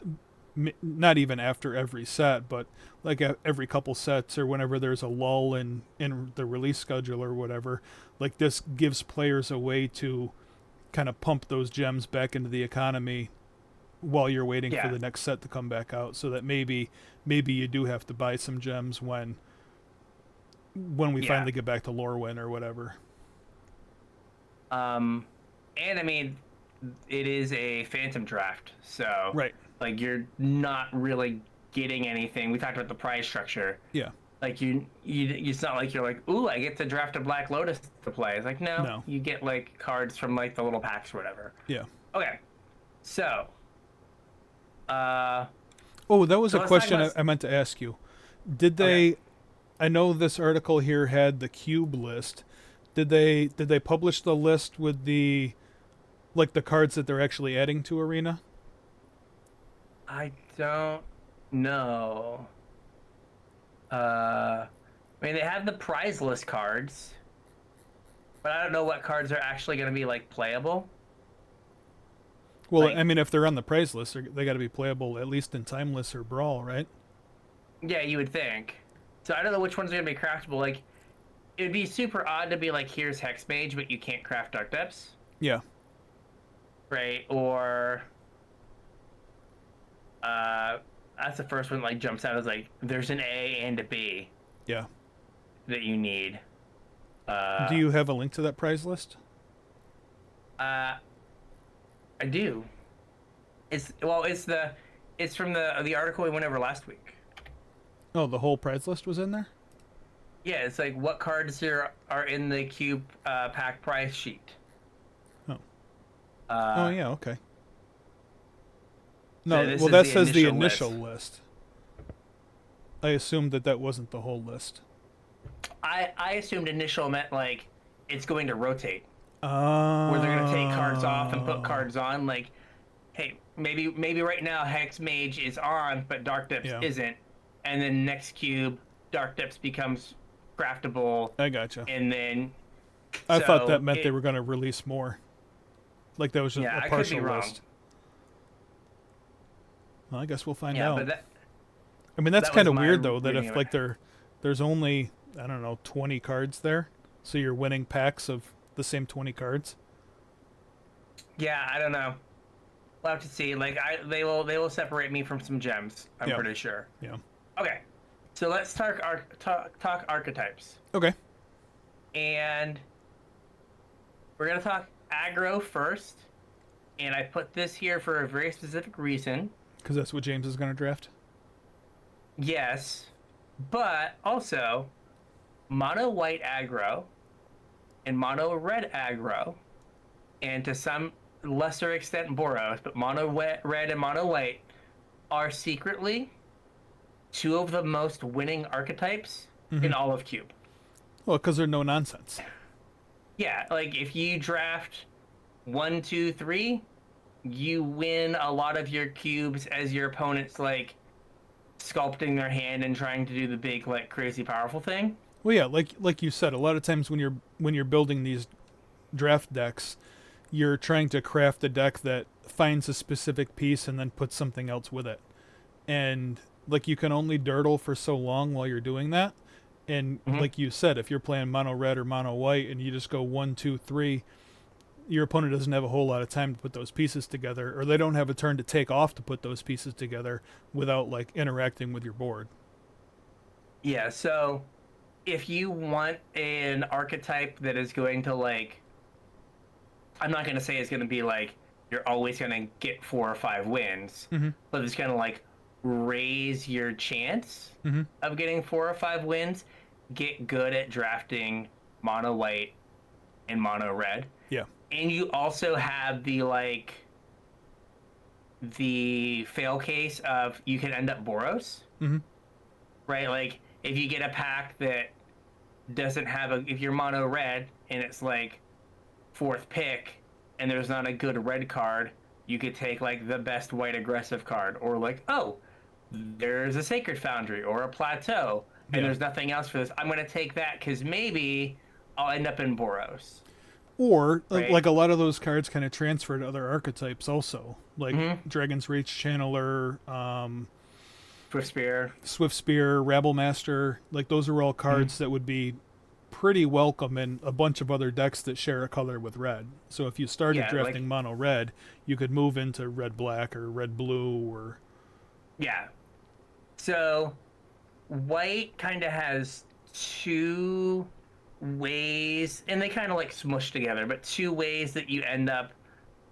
Speaker 2: not even after every set, but like every couple sets or whenever there's a lull in the release schedule or whatever, like this gives players a way to kind of pump those gems back into the economy while you're waiting for
Speaker 1: yeah,
Speaker 2: the next set to come back out, so that maybe you do have to buy some gems when we
Speaker 1: yeah.
Speaker 2: finally get back to Lorwyn or whatever.
Speaker 1: And I mean, it is a phantom draft, so
Speaker 2: Right.
Speaker 1: like you're not really getting anything. We talked about the prize structure.
Speaker 2: Yeah.
Speaker 1: Like it's not like you're like, ooh, I get to draft a Black Lotus to play. It's like, no,
Speaker 2: No.
Speaker 1: you get like cards from like the little packs or whatever.
Speaker 2: Yeah.
Speaker 1: Okay, so,
Speaker 2: Oh, that was
Speaker 1: so
Speaker 2: a
Speaker 1: let's talk
Speaker 2: question
Speaker 1: about.
Speaker 2: I meant to ask you. Did they?
Speaker 1: Okay.
Speaker 2: I know this article here had the cube list. Did they publish the list with the like the cards that they're actually adding to Arena?
Speaker 1: I don't know. I mean, they have the prize list cards, but I don't know what cards are actually going to be like playable.
Speaker 2: Well,
Speaker 1: Like,
Speaker 2: I mean, if they're on the prize list, they got to be playable at least in Timeless or Brawl, right?
Speaker 1: yeah, you would think. So I don't know which ones are going to be craftable. Like, it would be super odd to be like, here's Hex Mage, but you can't craft Dark Depths,
Speaker 2: Yeah.
Speaker 1: right? Or, that's the first one that like jumps out as like, there's an A and a B
Speaker 2: Yeah.
Speaker 1: that you need.
Speaker 2: Do you have a link to that prize list?
Speaker 1: I do. It's from the article we went over last week.
Speaker 2: Oh, the whole prize list was in there?
Speaker 1: Yeah, it's like what cards are in the cube pack price sheet.
Speaker 2: Oh.
Speaker 1: Uh,
Speaker 2: Oh yeah, okay.
Speaker 1: so
Speaker 2: No,
Speaker 1: this
Speaker 2: well
Speaker 1: is
Speaker 2: that
Speaker 1: the
Speaker 2: says the
Speaker 1: initial
Speaker 2: initial list. I assumed that wasn't the whole list.
Speaker 1: I assumed initial meant like it's going to rotate,
Speaker 2: Oh.
Speaker 1: where they're going to take cards off and put cards on. Like, hey, maybe right now Hex Mage is on, but Dark Depths
Speaker 2: Yeah.
Speaker 1: isn't, and then next cube Dark Depths becomes craftable,
Speaker 2: I gotcha.
Speaker 1: and then
Speaker 2: I thought
Speaker 1: so
Speaker 2: that meant they were going to release more. Like that was just
Speaker 1: Yeah,
Speaker 2: a
Speaker 1: I could
Speaker 2: partial
Speaker 1: be wrong.
Speaker 2: list. Well, I guess we'll find
Speaker 1: Yeah,
Speaker 2: out.
Speaker 1: but that
Speaker 2: I mean, that's
Speaker 1: that
Speaker 2: kind
Speaker 1: was
Speaker 2: of
Speaker 1: my
Speaker 2: weird though. That
Speaker 1: reading
Speaker 2: if
Speaker 1: of
Speaker 2: like
Speaker 1: it.
Speaker 2: there's only I don't know 20 cards there, so you're winning packs of the same 20 cards.
Speaker 1: Yeah, I don't know. We'll have to see. Like they will separate me from some gems. I'm
Speaker 2: Yeah.
Speaker 1: pretty sure.
Speaker 2: Yeah.
Speaker 1: Okay, so let's talk talk archetypes,
Speaker 2: Okay.
Speaker 1: and we're gonna talk aggro first. And I put this here for a very specific reason.
Speaker 2: Because that's what James is going to draft.
Speaker 1: Yes, but also mono white aggro and mono red aggro, and to some lesser extent Boros, but mono red and mono white are secretly two of the most winning archetypes in all of Cube.
Speaker 2: Well, because they're no nonsense.
Speaker 1: Yeah, like if you draft 1, 2, 3, you win a lot of your cubes as your opponent's like sculpting their hand and trying to do the big like crazy powerful thing.
Speaker 2: Well, yeah, like you said, a lot of times when you're building these draft decks, you're trying to craft a deck that finds a specific piece and then puts something else with it. And like you can only durdle for so long while you're doing that. And like you said, if you're playing mono red or mono white and you just go 1, 2, 3, your opponent doesn't have a whole lot of time to put those pieces together, or they don't have a turn to take off to put those pieces together without like interacting with your board.
Speaker 1: Yeah, so if you want an archetype that is going to like, I'm not going to say it's going to be like you're always going to get 4 or 5 wins, but it's going to like raise your chance of getting 4 or 5 wins. Get good at drafting mono white and mono red.
Speaker 2: Yeah.
Speaker 1: And you also have the like the fail case of you can end up Boros,
Speaker 2: Mm-hmm.
Speaker 1: right? Like if you get a pack that doesn't have a, if you're mono red and it's like fourth pick and there's not a good red card, you could take like the best white aggressive card, or like, oh, there's a Sacred Foundry or a Plateau and
Speaker 2: Yeah.
Speaker 1: there's nothing else for this. I'm going to take that because maybe I'll end up in Boros,
Speaker 2: Or
Speaker 1: right?
Speaker 2: like a lot of those cards kind of transfer to other archetypes also, like
Speaker 1: Mm-hmm.
Speaker 2: Dragon's Reach Channeler,
Speaker 1: Swift Spear.
Speaker 2: Swift Spear, Rabble Master. Like those are all
Speaker 1: Mm-hmm.
Speaker 2: cards that would be pretty welcome in a bunch of other decks that share a color with red. So if you started
Speaker 1: Yeah, like,
Speaker 2: drafting mono red, you could move into red black or red blue or
Speaker 1: yeah. So white kind of has two ways, and they kind of like smush together, but two ways that you end up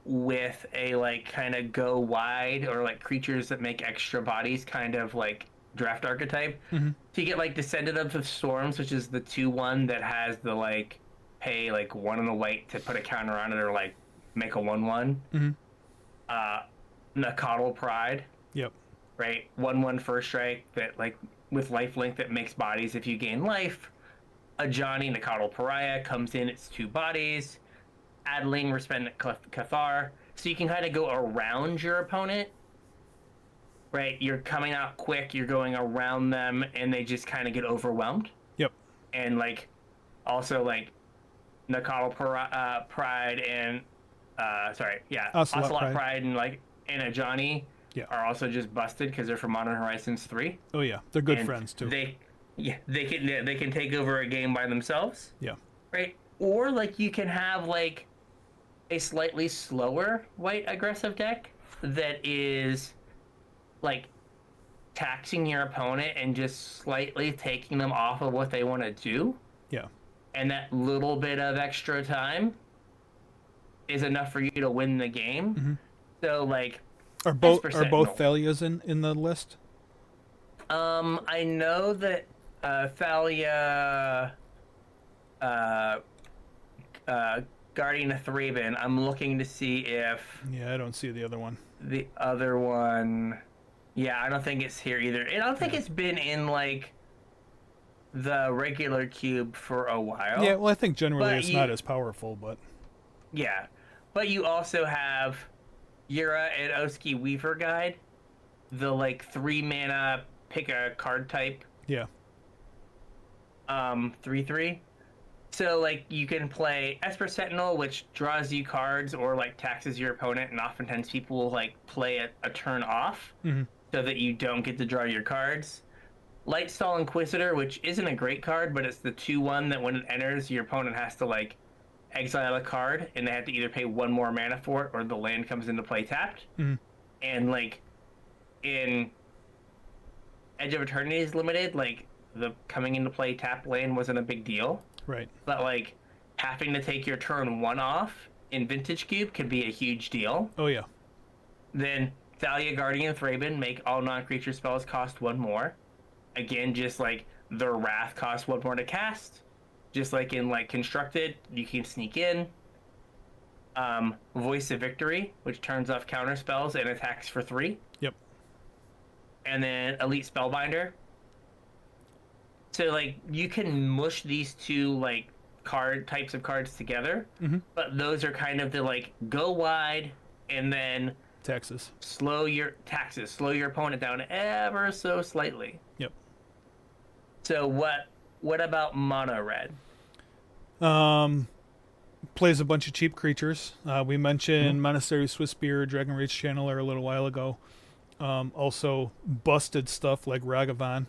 Speaker 1: with a like kind of go wide or like creatures that make extra bodies kind of like draft archetype.
Speaker 2: mm-hmm.
Speaker 1: So you get like Descendant of the Storms, which is the 2/1 that has the like pay like one in the white to put a counter on it or like make a 1/1.
Speaker 2: Mm-hmm.
Speaker 1: Uh, Nakatl Pride,
Speaker 2: Yep.
Speaker 1: right? 1/1 first strike that like with lifelink that makes bodies if you gain life. A Johnny Nakatl Pariah comes in, it's two bodies. Adling Resplendent Cathar. So you can kind of go around your opponent, right? You're coming out quick, you're going around them, and they just kind of get overwhelmed.
Speaker 2: Yep.
Speaker 1: And like also like Nakatl Pride and
Speaker 2: Ocelot
Speaker 1: Pride and like and a Johnny
Speaker 2: Yeah.
Speaker 1: are also just busted because they're from Modern Horizons 3.
Speaker 2: Oh yeah, they're good
Speaker 1: And
Speaker 2: friends too.
Speaker 1: they can take over a game by themselves,
Speaker 2: Yeah.
Speaker 1: right? Or like you can have like a slightly slower white aggressive deck that is like taxing your opponent and just slightly taking them off of what they want to do,
Speaker 2: Yeah.
Speaker 1: and that little bit of extra time is enough for you to win the game.
Speaker 2: Mm-hmm.
Speaker 1: So like
Speaker 2: Are
Speaker 1: Esper
Speaker 2: both
Speaker 1: Sentinel.
Speaker 2: Thalias in the list?
Speaker 1: I know that Thalia, uh, Guardian of Thraben. I'm looking to see if
Speaker 2: Yeah, I don't see the other one.
Speaker 1: the other one. Yeah, I don't think it's here either. And I don't think
Speaker 2: Yeah.
Speaker 1: it's been in like the regular cube for a while.
Speaker 2: Yeah, well, I think generally
Speaker 1: But
Speaker 2: it's not as powerful, but
Speaker 1: yeah, but you also have Yura and Oski Weaver Guide, the like 3 mana pick a card type,
Speaker 2: yeah.
Speaker 1: 3/3. So like you can play Esper Sentinel, which draws you cards or like taxes your opponent, and oftentimes people will like play a turn off
Speaker 2: Mm-hmm.
Speaker 1: so that you don't get to draw your cards. Lightstall Inquisitor, which isn't a great card, but it's the 2/1 that when it enters, your opponent has to like exile a card, and they have to either pay one more mana for it, or the land comes into play tapped.
Speaker 2: Mm-hmm.
Speaker 1: And like in Edge of Eternity is limited, like the coming into play tap land wasn't a big deal,
Speaker 2: Right.
Speaker 1: but like having to take your turn one off in Vintage Cube can be a huge deal.
Speaker 2: Oh yeah.
Speaker 1: Then Thalia Guardian of Thraben make all non-creature spells cost one more. Again, just like their Wrath costs one more to cast. Just like in like Constructed, you can sneak in. Voice of Victory, which turns off counter spells and attacks for 3.
Speaker 2: Yep.
Speaker 1: And then Elite Spellbinder. So like you can mush these two like card types of cards together,
Speaker 2: Mm-hmm.
Speaker 1: but those are kind of the like go wide and then
Speaker 2: Taxes.
Speaker 1: slow your opponent down ever so slightly.
Speaker 2: Yep.
Speaker 1: So what about mono red?
Speaker 2: Plays a bunch of cheap creatures. We mentioned Monastery Swiss Spear, Dragon Rage Channeler a little while ago. Also busted stuff like Ragavan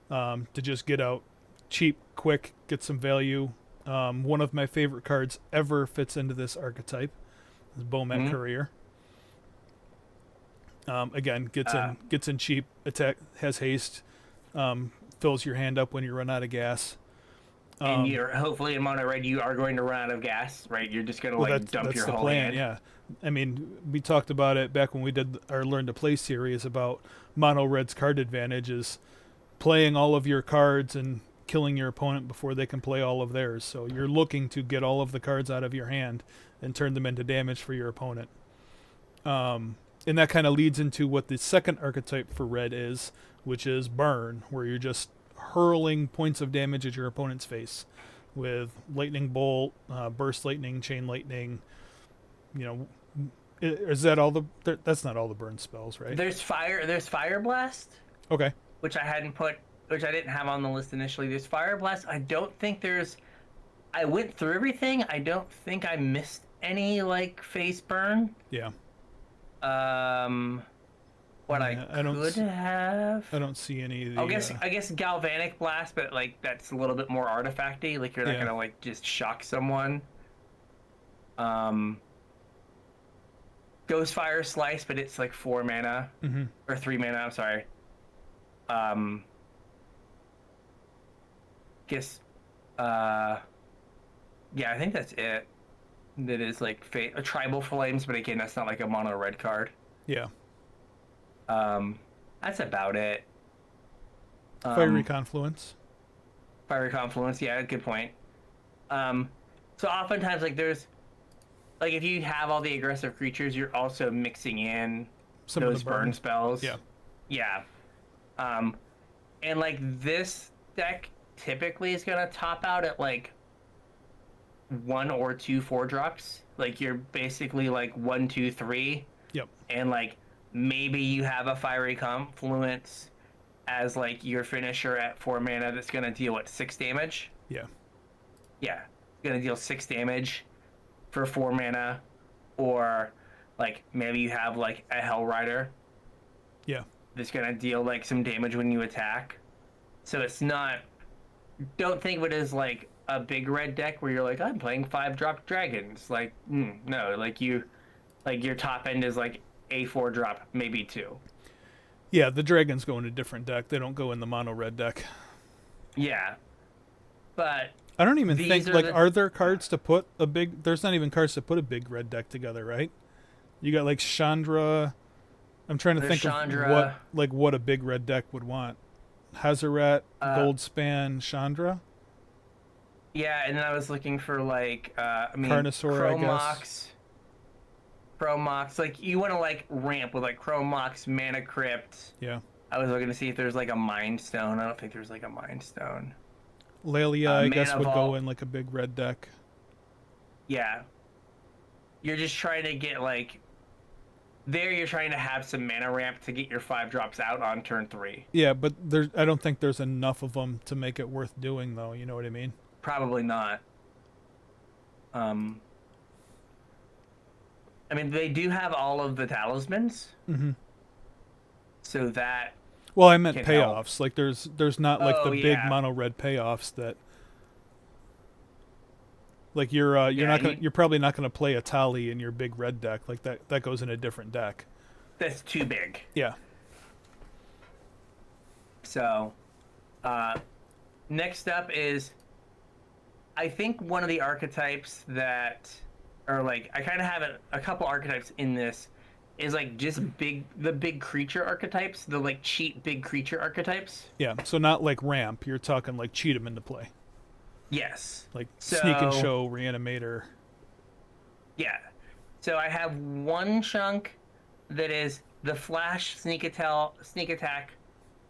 Speaker 2: to just get out cheap, quick, get some value. One of my favorite cards ever fits into this archetype. Is Bomat Courier. Again, gets in cheap, attack, has haste, fills your hand up when you run out of gas.
Speaker 1: And you're hopefully in mono red you are going to run out of gas, right? You're just gonna like dump
Speaker 2: that's
Speaker 1: your
Speaker 2: the
Speaker 1: whole
Speaker 2: plan,
Speaker 1: hand.
Speaker 2: yeah. I mean, we talked about it back when we did our Learn to Play series about mono red's card advantage is playing all of your cards and killing your opponent before they can play all of theirs. So you're looking to get all of the cards out of your hand and turn them into damage for your opponent. And that kind of leads into what the second archetype for red is, which is burn, where you're just hurling points of damage at your opponent's face with lightning bolt, burst lightning, chain lightning. You know, is that all the? That's not all the burn spells, right?
Speaker 1: There's fire blast,
Speaker 2: Okay.
Speaker 1: which I didn't have on the list initially. There's fire blast. I don't think there's. I went through everything. I don't think I missed any like face burn.
Speaker 2: Yeah.
Speaker 1: What
Speaker 2: Yeah,
Speaker 1: I could have.
Speaker 2: I don't see any of the.
Speaker 1: I guess galvanic blast, but like that's a little bit more artifacty. Like you're not gonna like just shock someone. Ghost fire slice, but it's like 4 mana or 3 mana. I'm sorry. Guess. Yeah, I think that's it. That is like a tribal flames, but again, that's not like a mono red card.
Speaker 2: Yeah.
Speaker 1: That's about it.
Speaker 2: Fiery Confluence.
Speaker 1: Fiery Confluence, yeah, good point. So oftentimes, like, there's, like, if you have all the aggressive creatures, you're also mixing in
Speaker 2: Some
Speaker 1: those
Speaker 2: of the
Speaker 1: burn spells.
Speaker 2: Yeah.
Speaker 1: Yeah. And, like, this deck typically is going to top out at, like, 1 or 2 4-drops. Like, you're basically, like, 1, 2, 3.
Speaker 2: Yep.
Speaker 1: And, like, maybe you have a Fiery Confluence as, like, your finisher at 4 mana that's going to deal, what, 6 damage?
Speaker 2: Yeah.
Speaker 1: Yeah. Going to deal 6 damage for 4 mana. Or, like, maybe you have, like, a Hell Rider.
Speaker 2: Yeah.
Speaker 1: That's going to deal, like, some damage when you attack. So it's not... Don't think of it as, like, a big red deck where you're like, I'm playing 5-drop dragons. Like, no. Like, your top end is, like, a 4-drop, maybe 2.
Speaker 2: Yeah, the dragons go in a different deck. They don't go in the mono red deck.
Speaker 1: Yeah. But...
Speaker 2: I don't even think, like, are there cards to put a big... There's not even cards to put a big red deck together, right? You got, like, Chandra... I'm trying to think of what a big red deck would want. Hazaret, Goldspan, Chandra?
Speaker 1: Yeah, and then I was looking for, like,
Speaker 2: Carnosaur, I guess.
Speaker 1: Chromox. Like, you want to, like, ramp with, like, Chromox, Mana Crypt.
Speaker 2: Yeah.
Speaker 1: I was looking to see if there's, like, a Mind Stone. I don't think there's, like, a Mind Stone.
Speaker 2: Lelia, I guess, would
Speaker 1: Vault.
Speaker 2: go in, like, a big red deck.
Speaker 1: Yeah. You're just trying to get, like... There, you're trying to have some mana ramp to get your 5-drops out on turn 3.
Speaker 2: Yeah, but I don't think there's enough of them to make it worth doing, though. You know what I mean?
Speaker 1: Probably not. I mean, they do have all of the talismans.
Speaker 2: Mm-hmm.
Speaker 1: So that...
Speaker 2: Well, I meant
Speaker 1: can
Speaker 2: payoffs.
Speaker 1: help.
Speaker 2: Like, there's not, like, the big
Speaker 1: yeah.
Speaker 2: mono red payoffs that... Like, you're probably not gonna play a Tali in your big red deck. Like, that goes in a different deck.
Speaker 1: That's too big.
Speaker 2: Yeah.
Speaker 1: So, next up is, I think one of the archetypes that, or like, I kind of have a couple archetypes in this, is like just the big creature archetypes, the like cheap big creature archetypes.
Speaker 2: Yeah, so not like ramp. You're talking like cheat 'em into play.
Speaker 1: Yes.
Speaker 2: Like Sneak and Show, Reanimator.
Speaker 1: Yeah. So I have one chunk that is the Flash, Sneak Attack,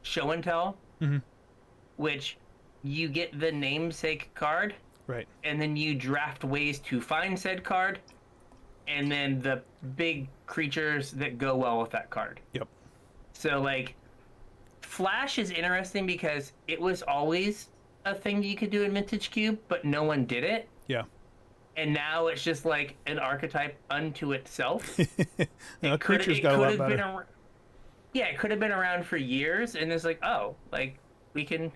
Speaker 1: Show and Tell, which you get the namesake card.
Speaker 2: Right.
Speaker 1: And then you draft ways to find said card, and then the big creatures that go well with that card.
Speaker 2: Yep.
Speaker 1: So, like, Flash is interesting because it was always a thing you could do in Vintage Cube, but no one did it.
Speaker 2: Yeah.
Speaker 1: And now it's just like an archetype unto itself.
Speaker 2: Creatures got a lot better.
Speaker 1: It could have been around for years, and it's like, oh, like we can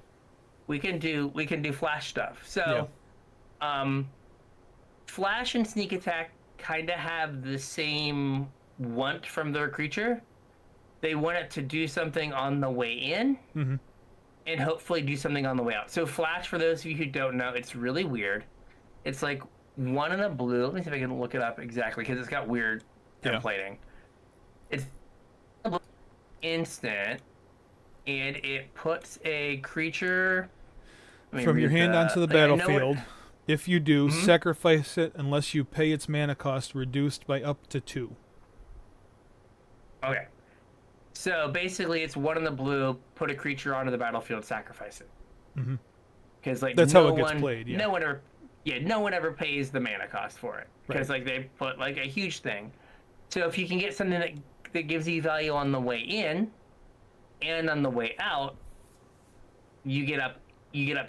Speaker 1: do Flash stuff. So, Flash and Sneak Attack kind of have the same want from their creature. They want it to do something on the way in. And hopefully do something on the way out. So Flash, for those of you who don't know, it's really weird. It's like 1 and a blue. Let me see if I can look it up exactly, because it's got weird templating. It's instant, and it puts a creature...
Speaker 2: From your hand onto the battlefield. If you do, sacrifice it unless you pay its mana cost reduced by up to 2.
Speaker 1: Okay. So basically, it's one in the blue. Put a creature onto the battlefield, sacrifice it.
Speaker 2: Hmm.
Speaker 1: Because like
Speaker 2: That's how it gets played. Yeah.
Speaker 1: no one ever pays the mana cost for it. Because
Speaker 2: Right.
Speaker 1: like they put like a huge thing. So if you can get something that gives you value on the way in and on the way out, you get up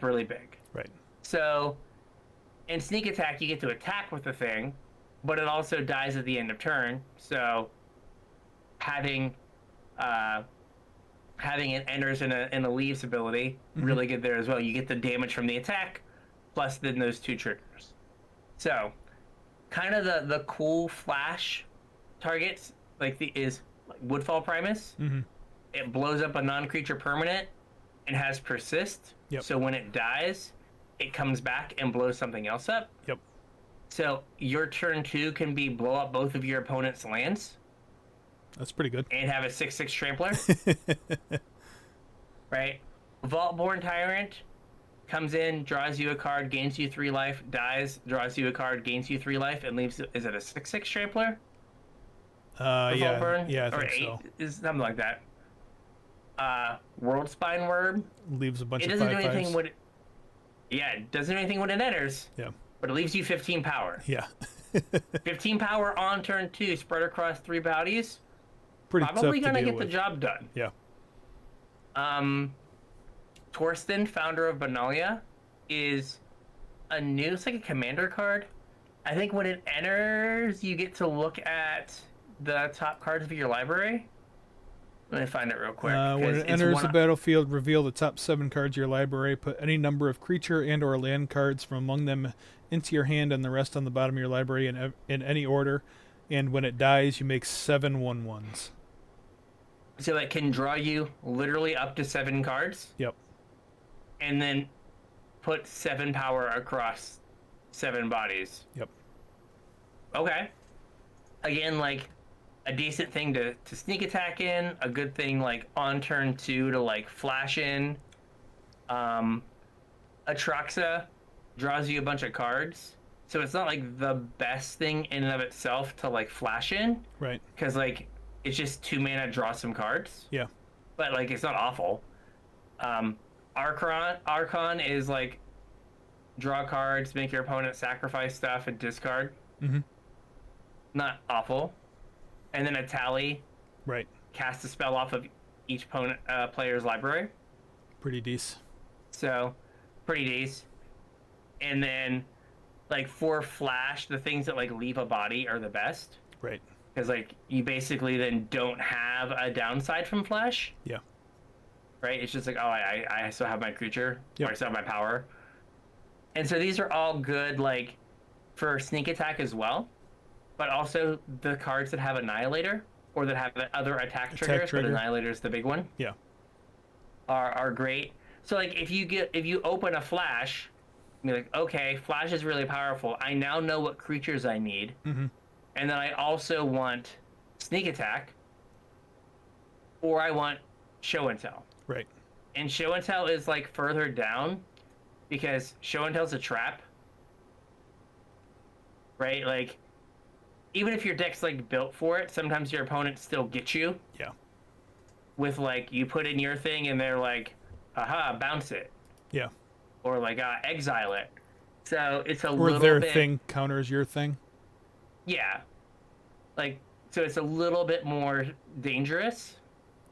Speaker 1: really big.
Speaker 2: Right.
Speaker 1: So in sneak attack, you get to attack with the thing, but it also dies at the end of turn. So having uh, having it enters in a leaves ability,
Speaker 2: Hmm.
Speaker 1: really good there as well. You get the damage from the attack, plus then those two triggers. So kind of the cool flash targets is like Woodfall Primus.
Speaker 2: Hmm.
Speaker 1: It blows up a non-creature permanent and has persist.
Speaker 2: Yep.
Speaker 1: So when it dies, it comes back and blows something else up.
Speaker 2: Yep.
Speaker 1: So your turn 2 can be blow up both of your opponent's lands
Speaker 2: That's pretty good.
Speaker 1: and have a 6/6 trampler. Right? Vaultborn Tyrant comes in, draws you a card, gains you 3 life, dies, draws you a card, gains you 3 life, and leaves. Is it a 6/6 trampler?
Speaker 2: Yeah.
Speaker 1: Vaultborn?
Speaker 2: Yeah, I
Speaker 1: Or
Speaker 2: think
Speaker 1: 8?
Speaker 2: so.
Speaker 1: Is something like that. World Spine Worm.
Speaker 2: Leaves a bunch
Speaker 1: It
Speaker 2: of
Speaker 1: doesn't do
Speaker 2: 5/5s.
Speaker 1: anything when it doesn't do anything when it enters.
Speaker 2: Yeah.
Speaker 1: But it leaves you 15 power.
Speaker 2: Yeah.
Speaker 1: 15 power on turn 2, spread across 3 bodies.
Speaker 2: Pretty
Speaker 1: Probably
Speaker 2: tough to
Speaker 1: gonna
Speaker 2: deal
Speaker 1: get
Speaker 2: with.
Speaker 1: the job done.
Speaker 2: Yeah.
Speaker 1: Torsten, founder of Benalia, is it's like a commander card. I think when it enters, you get to look at the top cards of your library. Let me find it real quick.
Speaker 2: When
Speaker 1: 'cause
Speaker 2: it
Speaker 1: it's
Speaker 2: enters
Speaker 1: one-
Speaker 2: the battlefield, reveal the top 7 cards of your library. Put any number of creature and/or land cards from among them into your hand, and the rest on the bottom of your library in any order. And when it dies, you make 7 1/1s.
Speaker 1: So it can draw you literally up to 7 cards,
Speaker 2: Yep.
Speaker 1: and then put 7 power across 7 bodies.
Speaker 2: Yep.
Speaker 1: Okay. Again, like a decent thing to sneak attack in, a good thing like on turn 2 to like flash in. Atraxa draws you a bunch of cards. So it's not like the best thing in and of itself to like flash in,
Speaker 2: Right.
Speaker 1: because like it's just 2 mana, draw some cards.
Speaker 2: Yeah.
Speaker 1: But like it's not awful. Archon is like draw cards, make your opponent sacrifice stuff and discard.
Speaker 2: Mm-hmm.
Speaker 1: Not awful. And then a tally,
Speaker 2: Right.
Speaker 1: cast a spell off of each opponent player's library.
Speaker 2: Pretty decent.
Speaker 1: So pretty decent. And then like for flash, the things that like leave a body are the best.
Speaker 2: Right.
Speaker 1: Because like you basically then don't have a downside from flash.
Speaker 2: Yeah.
Speaker 1: Right? It's just like, oh, I still have my creature,
Speaker 2: Yep.
Speaker 1: or I still have my power. And so these are all good like for sneak attack as well. But also the cards that have Annihilator or that have other attack triggers,
Speaker 2: trigger.
Speaker 1: but Annihilator is the big one,
Speaker 2: Yeah.
Speaker 1: are great. So like if you open a flash, you're like, okay, flash is really powerful. I now know what creatures I need.
Speaker 2: Mm-hmm.
Speaker 1: And then I also want sneak attack, or I want show and tell.
Speaker 2: Right.
Speaker 1: And show and tell is like further down because show and tell's a trap. Right? Like even if your deck's like built for it, sometimes your opponent still gets you
Speaker 2: Yeah.
Speaker 1: with like you put in your thing and they're like, aha, bounce it.
Speaker 2: Yeah.
Speaker 1: Or like exile it. So it's a
Speaker 2: Or
Speaker 1: little
Speaker 2: their
Speaker 1: bit,
Speaker 2: thing counters your thing.
Speaker 1: yeah. Like so it's a little bit more dangerous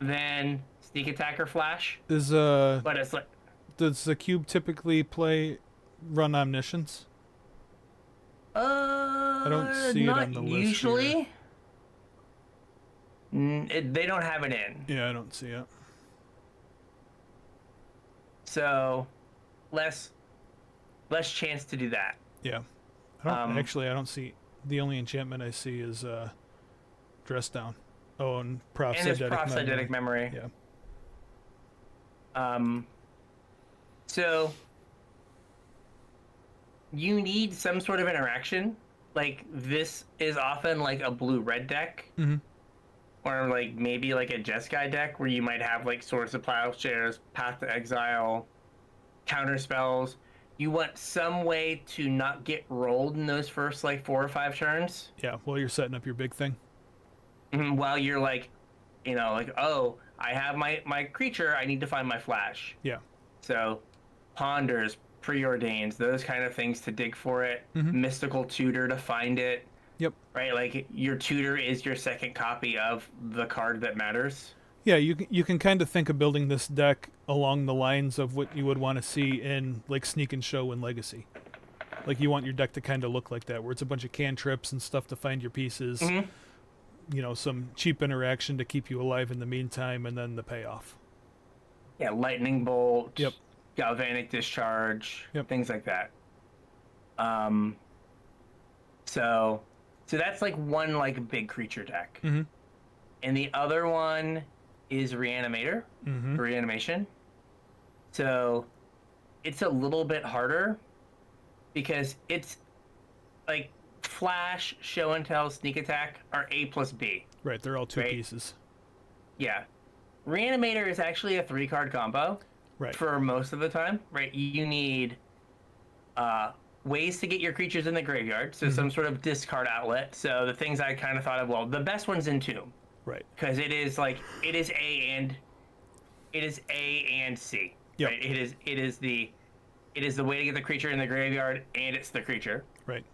Speaker 1: than sneak attack or flash.
Speaker 2: Is
Speaker 1: But it's like
Speaker 2: does the cube typically run omniscience?
Speaker 1: I
Speaker 2: don't see it
Speaker 1: not
Speaker 2: on the list
Speaker 1: usually. They don't have it in.
Speaker 2: Yeah, I don't see it.
Speaker 1: So less chance to do that.
Speaker 2: Yeah. I don't see. The only enchantment I see is dress down. Oh, and
Speaker 1: And there's
Speaker 2: prosthetic
Speaker 1: prosthetic memory.
Speaker 2: Yeah.
Speaker 1: So you need some sort of interaction. Like this is often like a blue-red deck,
Speaker 2: Mm-hmm.
Speaker 1: or like maybe like a Jeskai deck where you might have like Swords of Plowshares, Path to Exile, counter spells. You want some way to not get rolled in those first like 4 or 5 turns,
Speaker 2: Yeah. Well, you're setting up your big thing.
Speaker 1: while you're like You know, like, oh, I have my creature, I need to find my flash.
Speaker 2: Yeah.
Speaker 1: So ponders, preordains, those kind of things to dig for it.
Speaker 2: Mm-hmm.
Speaker 1: Mystical tutor to find it.
Speaker 2: Yep.
Speaker 1: Right? Like your tutor is your second copy of the card that matters.
Speaker 2: Yeah, you can kind of think of building this deck along the lines of what you would want to see in like Sneak and Show and Legacy. Like you want your deck to kind of look like that, where it's a bunch of cantrips and stuff to find your pieces.
Speaker 1: Mm-hmm.
Speaker 2: You know, some cheap interaction to keep you alive in the meantime, and then the payoff.
Speaker 1: Yeah, lightning bolt.
Speaker 2: Yep.
Speaker 1: Galvanic discharge.
Speaker 2: Yep.
Speaker 1: Things like that. So that's like one like big creature deck.
Speaker 2: Mm-hmm.
Speaker 1: And the other one is Reanimator,
Speaker 2: Mm-hmm.
Speaker 1: Reanimation. So it's a little bit harder because it's like Flash, Show and Tell, Sneak Attack are A plus B.
Speaker 2: Right, they're all two
Speaker 1: Right.
Speaker 2: pieces.
Speaker 1: Yeah. Reanimator is actually a 3-card combo
Speaker 2: Right.
Speaker 1: for most of the time, right? You need ways to get your creatures in the graveyard, so some sort of discard outlet. So the things I kind of thought of, well, the best one's Entomb.
Speaker 2: Right.
Speaker 1: Because it is A and C.
Speaker 2: Yep.
Speaker 1: Right? It is the way to get the creature in the graveyard, and it's the creature.
Speaker 2: Right.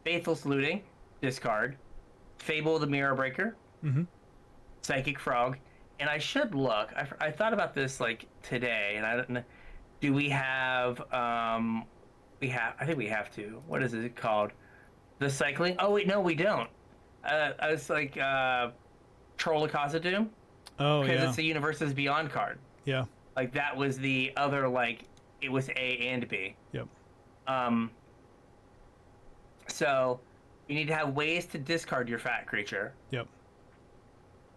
Speaker 1: Faithless Looting, discard. Fable the Mirror Breaker,
Speaker 2: Mm-hmm.
Speaker 1: Psychic Frog, and I should look. I thought about this like today, and I don't know. Do we have? We have. I think we have to. What is it called? The cycling. Oh wait, no, we don't. I was like Troll of Khazad-dûm,
Speaker 2: Oh
Speaker 1: because
Speaker 2: yeah.
Speaker 1: it's a Universes Beyond card.
Speaker 2: Yeah.
Speaker 1: Like that was the other like it was A and B.
Speaker 2: Yep.
Speaker 1: So you need to have ways to discard your fat creature,
Speaker 2: Yep.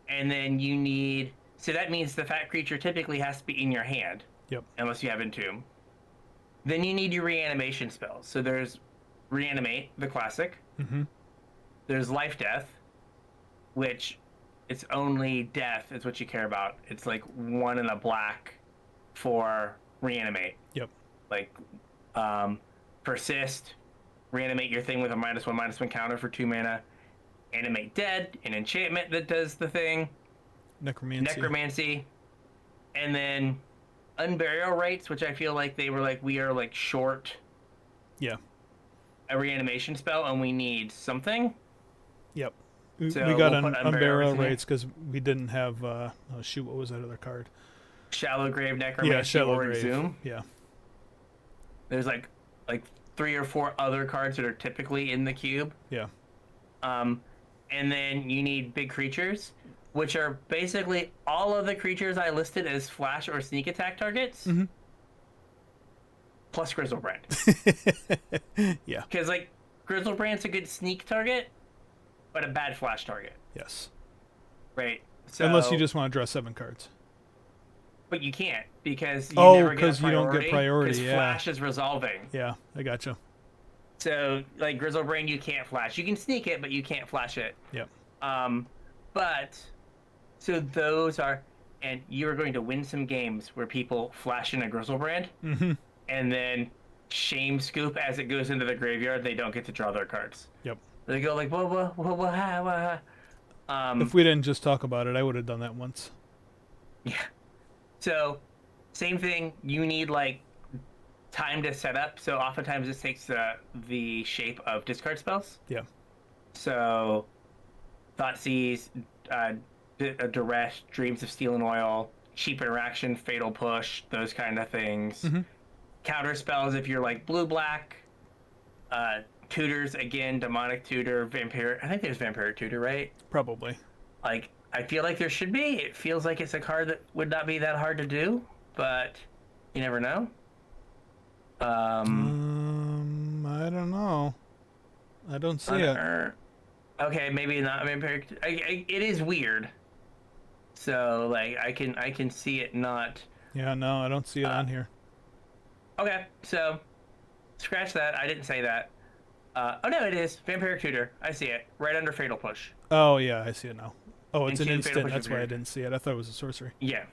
Speaker 1: and then you need. So that means the fat creature typically has to be in your hand,
Speaker 2: Yep.
Speaker 1: unless you have Entomb. Then you need your reanimation spells. So there's Reanimate, the classic.
Speaker 2: Mm-hmm.
Speaker 1: There's Life Death, which it's only death is what you care about. It's like 1 in a black for Reanimate.
Speaker 2: Yep.
Speaker 1: Like Persist, reanimate your thing with a -1/-1 counter for 2 mana. Animate Dead, an enchantment that does the thing. Necromancy. And then Unburial Rites, which I feel like they were like, we are like short
Speaker 2: Yeah.
Speaker 1: a reanimation spell and we need something.
Speaker 2: Yep.
Speaker 1: So
Speaker 2: we got
Speaker 1: we'll
Speaker 2: an
Speaker 1: put
Speaker 2: unburial
Speaker 1: in here.
Speaker 2: rates because we didn't have. Oh shoot! What was that other card?
Speaker 1: Shallow Grave Necromancy
Speaker 2: Yeah, Shallow
Speaker 1: or
Speaker 2: Grave.
Speaker 1: Exhume.
Speaker 2: Yeah.
Speaker 1: There's like 3 or 4 other cards that are typically in the cube.
Speaker 2: Yeah.
Speaker 1: And then you need big creatures, which are basically all of the creatures I listed as flash or sneak attack targets,
Speaker 2: Mhm.
Speaker 1: plus Grizzlebrand.
Speaker 2: Yeah.
Speaker 1: Because like Grizzlebrand's a good sneak target, but a bad flash target,
Speaker 2: Yes.
Speaker 1: right? So,
Speaker 2: Unless you just want to draw 7 cards.
Speaker 1: but you can't because you
Speaker 2: Oh,
Speaker 1: never get
Speaker 2: 'cause you don't get priority,
Speaker 1: Because
Speaker 2: yeah.
Speaker 1: flash is resolving.
Speaker 2: Yeah, I gotcha.
Speaker 1: So like Grizzlebrand, you can't flash. You can sneak it, but you can't flash it.
Speaker 2: Yep.
Speaker 1: But so those are, and you are going to win some games where people flash in a Grizzlebrand,
Speaker 2: Mm-hmm.
Speaker 1: and then shame scoop as it goes into the graveyard. They don't get to draw their cards.
Speaker 2: Yep.
Speaker 1: They go like whoa.
Speaker 2: If we didn't just talk about it, I would have done that once.
Speaker 1: Yeah. So same thing. You need like time to set up. So oftentimes this takes the shape of discard spells.
Speaker 2: Yeah.
Speaker 1: So Thoughtseize, Duress, Dreams of Steel and Oil, Cheap Interaction, Fatal Push, those kind of things.
Speaker 2: Mhm.
Speaker 1: Counter spells if you're like blue-black. Tutors, again, Demonic Tutor, Vampire. I think there's Vampire Tutor, right?
Speaker 2: Probably.
Speaker 1: Like, I feel like there should be. It feels like it's a card that would not be that hard to do, but you never know.
Speaker 2: I don't know. I don't see it.
Speaker 1: Okay, maybe not Vampire. It is weird. So like I can see it not.
Speaker 2: Yeah, no, I don't see it on here.
Speaker 1: Okay, so scratch that. I didn't say that. Oh no, it is Vampiric Tutor. I see it right under Fatal Push.
Speaker 2: Oh, yeah, I see it now. Oh, it's an
Speaker 1: Into Fatal
Speaker 2: instant.
Speaker 1: Push
Speaker 2: That's why I
Speaker 1: appeared.
Speaker 2: didn't see it. I thought it was a sorcery.
Speaker 1: Yeah.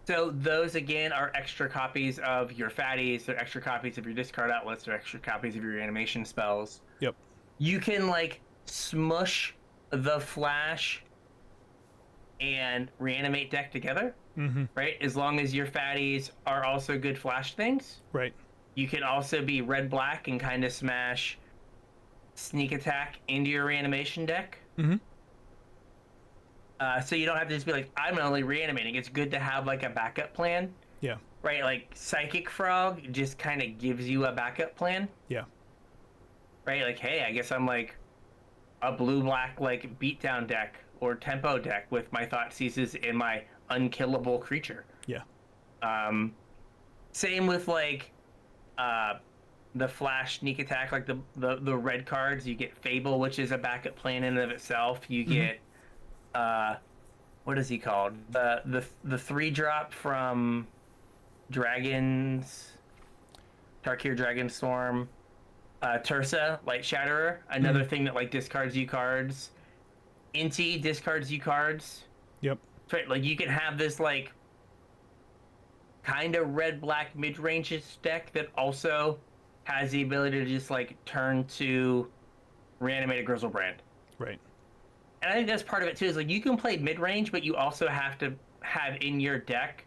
Speaker 1: So those again are extra copies of your fatties. They're extra copies of your discard outlets. They're extra copies of your animation spells.
Speaker 2: Yep.
Speaker 1: You can like smush the Flash and Reanimate deck together, right? As long as your fatties are also good Flash things.
Speaker 2: Right.
Speaker 1: You can also be red-black and kind of smash Sneak Attack into your Reanimation deck. So you don't have to just be like, I'm only reanimating. It's good to have like a backup plan,
Speaker 2: Yeah.
Speaker 1: right? Like Psychic Frog just kind of gives you a backup plan,
Speaker 2: Yeah.
Speaker 1: right? Like, hey, I guess I'm like a blue-black like beatdown deck or tempo deck with my Thought Seizes and my unkillable creature.
Speaker 2: Yeah.
Speaker 1: Same with like the Flash Sneak Attack, like the red cards. You get Fable, which is a backup plan in and of itself. You get what is he called? The 3-drop from Dragons, Tarkir Dragonstorm, Tursa, Light Shatterer, another thing that like discards you cards. Inti discards you cards.
Speaker 2: Yep.
Speaker 1: Right, like you can have this like kind of red-black mid-range deck that also has the ability to just like turn to reanimate a Grizzlebrand.
Speaker 2: Right.
Speaker 1: And I think that's part of it too, is like you can play mid-range, but you also have to have in your deck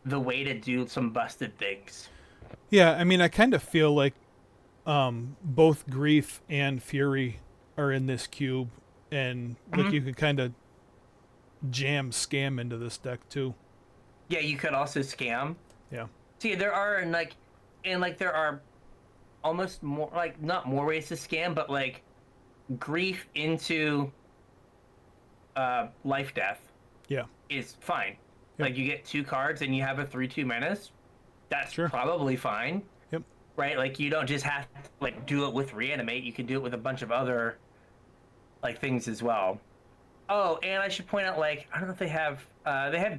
Speaker 1: the way to do some busted things.
Speaker 2: Yeah, I mean, I kind of feel like both Grief and Fury are in this cube, and like you could kind of jam Scam into this deck too.
Speaker 1: Yeah, you could also scam.
Speaker 2: Yeah.
Speaker 1: See, there are there are almost more, like, not more ways to scam, but like Grief into life death
Speaker 2: Yeah.
Speaker 1: is fine.
Speaker 2: Yep.
Speaker 1: Like you get 2 cards and you have a 3/2 menace. That's
Speaker 2: Sure.
Speaker 1: probably fine.
Speaker 2: Yep.
Speaker 1: Right? Like you don't just have to like do it with reanimate. You can do it with a bunch of other like things as well. Oh, and I should point out, like, I don't know if they have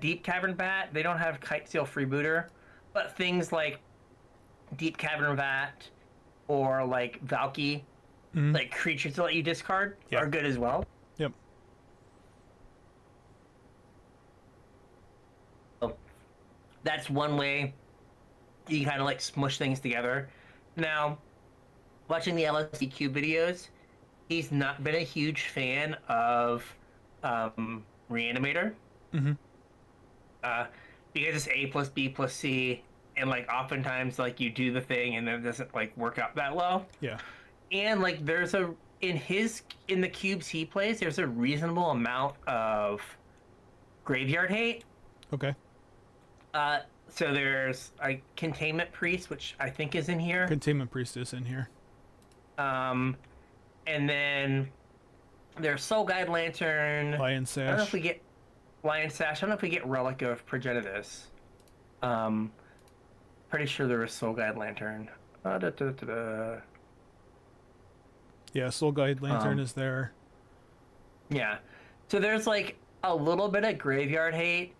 Speaker 1: Deep Cavern Bat. They don't have Kitesail Freebooter, but things like Deep Cavern Bat or like Valky, like creatures to let you discard, are good as well.
Speaker 2: Yep.
Speaker 1: So that's one way you kind of like smush things together. Now, watching the LSD Cube videos, he's not been a huge fan of Reanimator. Because it's A plus B plus C, and like oftentimes like you do the thing and then it doesn't like work out that well.
Speaker 2: Yeah.
Speaker 1: And like there's in the cubes he plays, there's a reasonable amount of graveyard hate.
Speaker 2: Okay.
Speaker 1: So there's a Containment Priest, which I think is in here.
Speaker 2: Containment Priest is in here.
Speaker 1: And then there's Soul Guide Lantern.
Speaker 2: Lion
Speaker 1: I don't know if
Speaker 2: Sash.
Speaker 1: we get Lion Sash. I don't know if we get Relic of Progenitus. Pretty sure there was Soul Guide Lantern.
Speaker 2: Yeah, Soul Guide Lantern is there.
Speaker 1: Yeah. So there's like a little bit of graveyard hate,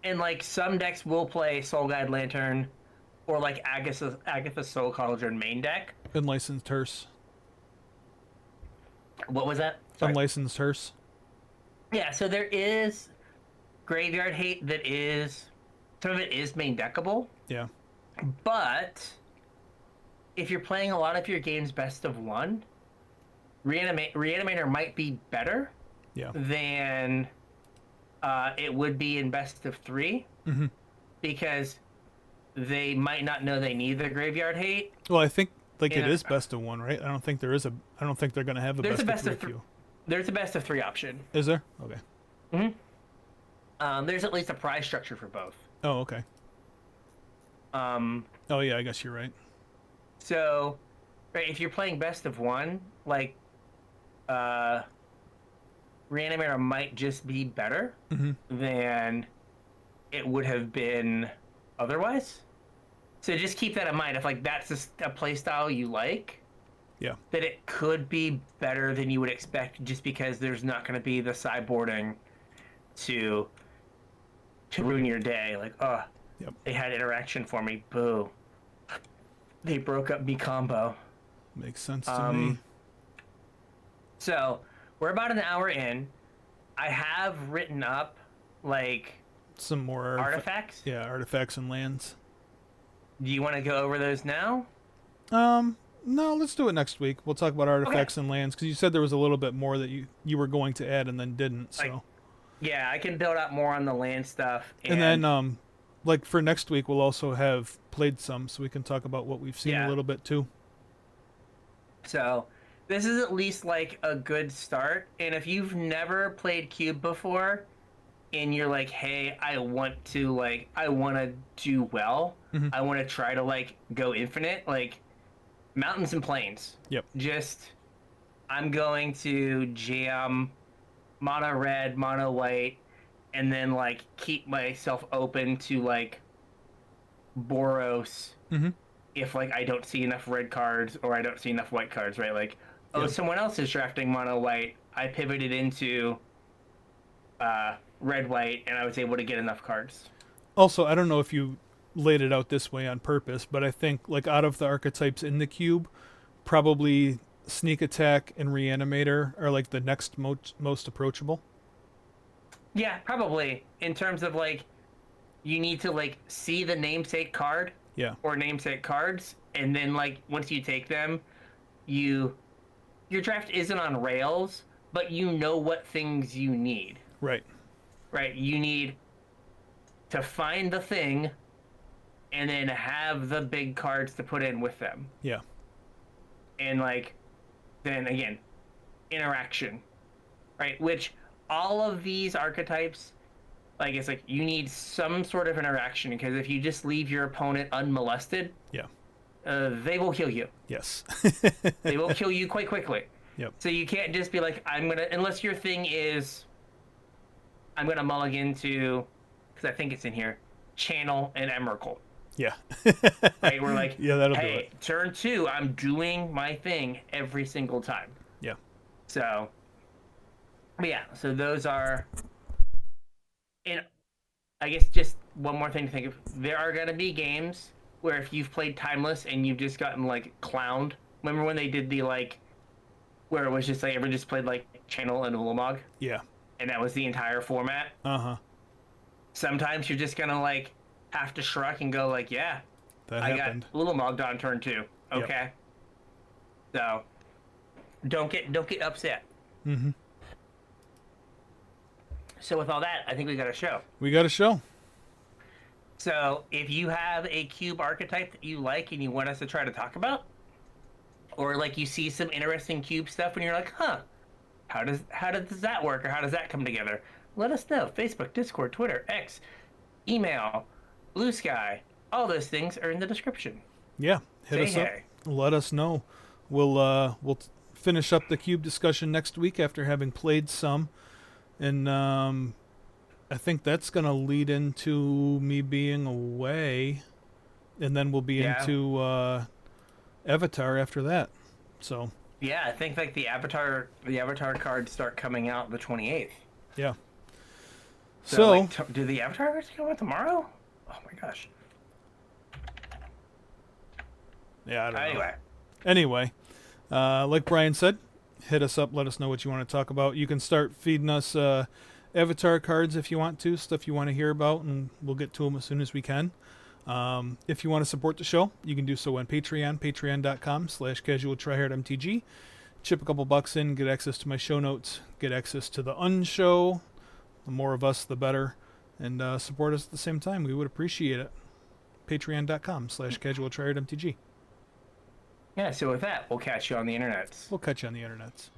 Speaker 1: and like some decks will play Soul Guide Lantern or like Agatha Soul Cauldron main deck.
Speaker 2: Unlicensed Hearse.
Speaker 1: What was that? Sorry.
Speaker 2: Unlicensed Hearse.
Speaker 1: Yeah, so there is graveyard hate that is, some of it is main deckable,
Speaker 2: Yeah.
Speaker 1: but if you're playing a lot of your games best of one, Reanimator might be better
Speaker 2: Yeah.
Speaker 1: than it would be in best of 3, because they might not know they need the graveyard hate.
Speaker 2: Well, I think like it
Speaker 1: Yeah.
Speaker 2: is best of 1, right? I don't think they're gonna have a
Speaker 1: There's
Speaker 2: best,
Speaker 1: a
Speaker 2: of 3 queue.
Speaker 1: There's a best of 3 option.
Speaker 2: Is there? Okay.
Speaker 1: There's at least a prize structure for both.
Speaker 2: Oh, okay. Oh yeah, I guess you're right.
Speaker 1: So, right, if you're playing best of 1, like, Reanimator might just be better than it would have been otherwise. So just keep that in mind. If like that's a play style you like,
Speaker 2: Yeah.
Speaker 1: that it could be better than you would expect, just because there's not going to be the sideboarding to ruin your day. Like, oh,
Speaker 2: Yep.
Speaker 1: they had interaction for me. Boo. They broke up me combo.
Speaker 2: Makes sense to me.
Speaker 1: So we're about an hour in. I have written up like
Speaker 2: Some more
Speaker 1: artifacts.
Speaker 2: Yeah, artifacts and lands.
Speaker 1: Do you want to go over those now?
Speaker 2: No, let's do it next week. We'll talk about artifacts and lands because you said there was a little bit more that you were going to add and then didn't. So.
Speaker 1: Like, yeah, I can build up more on the land stuff.
Speaker 2: And then, like for next week, we'll also have played some, so we can talk about what we've seen a little bit too.
Speaker 1: So, this is at least like a good start. And if you've never played Cube before, and you're like, hey, I want to do well.
Speaker 2: Mm-hmm.
Speaker 1: I want to try to like go infinite, like mountains and plains.
Speaker 2: Yep.
Speaker 1: I'm going to jam mono red, mono white, and then like keep myself open to like Boros
Speaker 2: Mm-hmm.
Speaker 1: if like I don't see enough red cards or I don't see enough white cards, right? Like, oh, someone else is drafting mono white. I pivoted into red white, and I was able to get enough cards.
Speaker 2: Also, I don't know if you laid it out this way on purpose, but I think like out of the archetypes in the cube, probably sneak attack and reanimator are like the next most approachable.
Speaker 1: Yeah, probably. In terms of like, you need to like see the namesake card, or namesake cards, and then like once you take them, your draft isn't on rails, but you know what things you need.
Speaker 2: Right.
Speaker 1: Right. You need to find the thing, and then have the big cards to put in with them.
Speaker 2: Yeah.
Speaker 1: And like, then again, interaction, right? Which all of these archetypes, like it's like you need some sort of interaction, because if you just leave your opponent unmolested, they will kill you.
Speaker 2: Yes.
Speaker 1: They will kill you quite quickly.
Speaker 2: Yep.
Speaker 1: So you can't just be like, unless your thing is, I'm gonna mulligan to, because I think it's in here, Channel and Emrakul.
Speaker 2: Yeah.
Speaker 1: Right, we're like,
Speaker 2: that'll do
Speaker 1: hey,
Speaker 2: it.
Speaker 1: turn 2, I'm doing my thing every single time.
Speaker 2: Yeah.
Speaker 1: So, but yeah, so those are, and I guess just one more thing to think of. There are gonna be games where if you've played Timeless and you've just gotten like clowned. Remember when they did the like, where it was just like everyone just played like Channel and Ulamog?
Speaker 2: Yeah.
Speaker 1: And that was the entire format?
Speaker 2: Uh-huh.
Speaker 1: Sometimes you're just gonna like have to shrug and go like, yeah,
Speaker 2: that
Speaker 1: I
Speaker 2: happened.
Speaker 1: got Ulamog on turn 2. Okay. So don't get upset.
Speaker 2: Mm-hmm.
Speaker 1: So with all that, I think we got a show.
Speaker 2: We got a show.
Speaker 1: So if you have a cube archetype that you like and you want us to try to talk about, or like you see some interesting cube stuff and you're like, huh, how does that work, or how does that come together? Let us know. Facebook, Discord, Twitter, X, email, Blue Sky. All those things are in the description.
Speaker 2: Yeah, hit us up. Let us know. We'll finish up the cube discussion next week after having played some, and I think that's gonna lead into me being away, and then we'll be into Avatar after that. So
Speaker 1: yeah, I think like the Avatar cards start coming out the 28th.
Speaker 2: Yeah.
Speaker 1: So like, do the Avatar cards come out tomorrow? Oh my gosh.
Speaker 2: Yeah, I don't know. Anyway, like Brian said, hit us up. Let us know what you want to talk about. You can start feeding us Avatar cards if you want to, stuff you want to hear about, and we'll get to them as soon as we can. If you want to support the show, you can do so on Patreon, patreon.com/CasualTryHardMTG. Chip a couple bucks in, get access to my show notes, get access to the unshow. The more of us, the better. And support us at the same time. We would appreciate it. Patreon.com/CasualTryHardMTG.
Speaker 1: Yeah, so with that, we'll catch you on the internets.
Speaker 2: We'll catch you on the internets.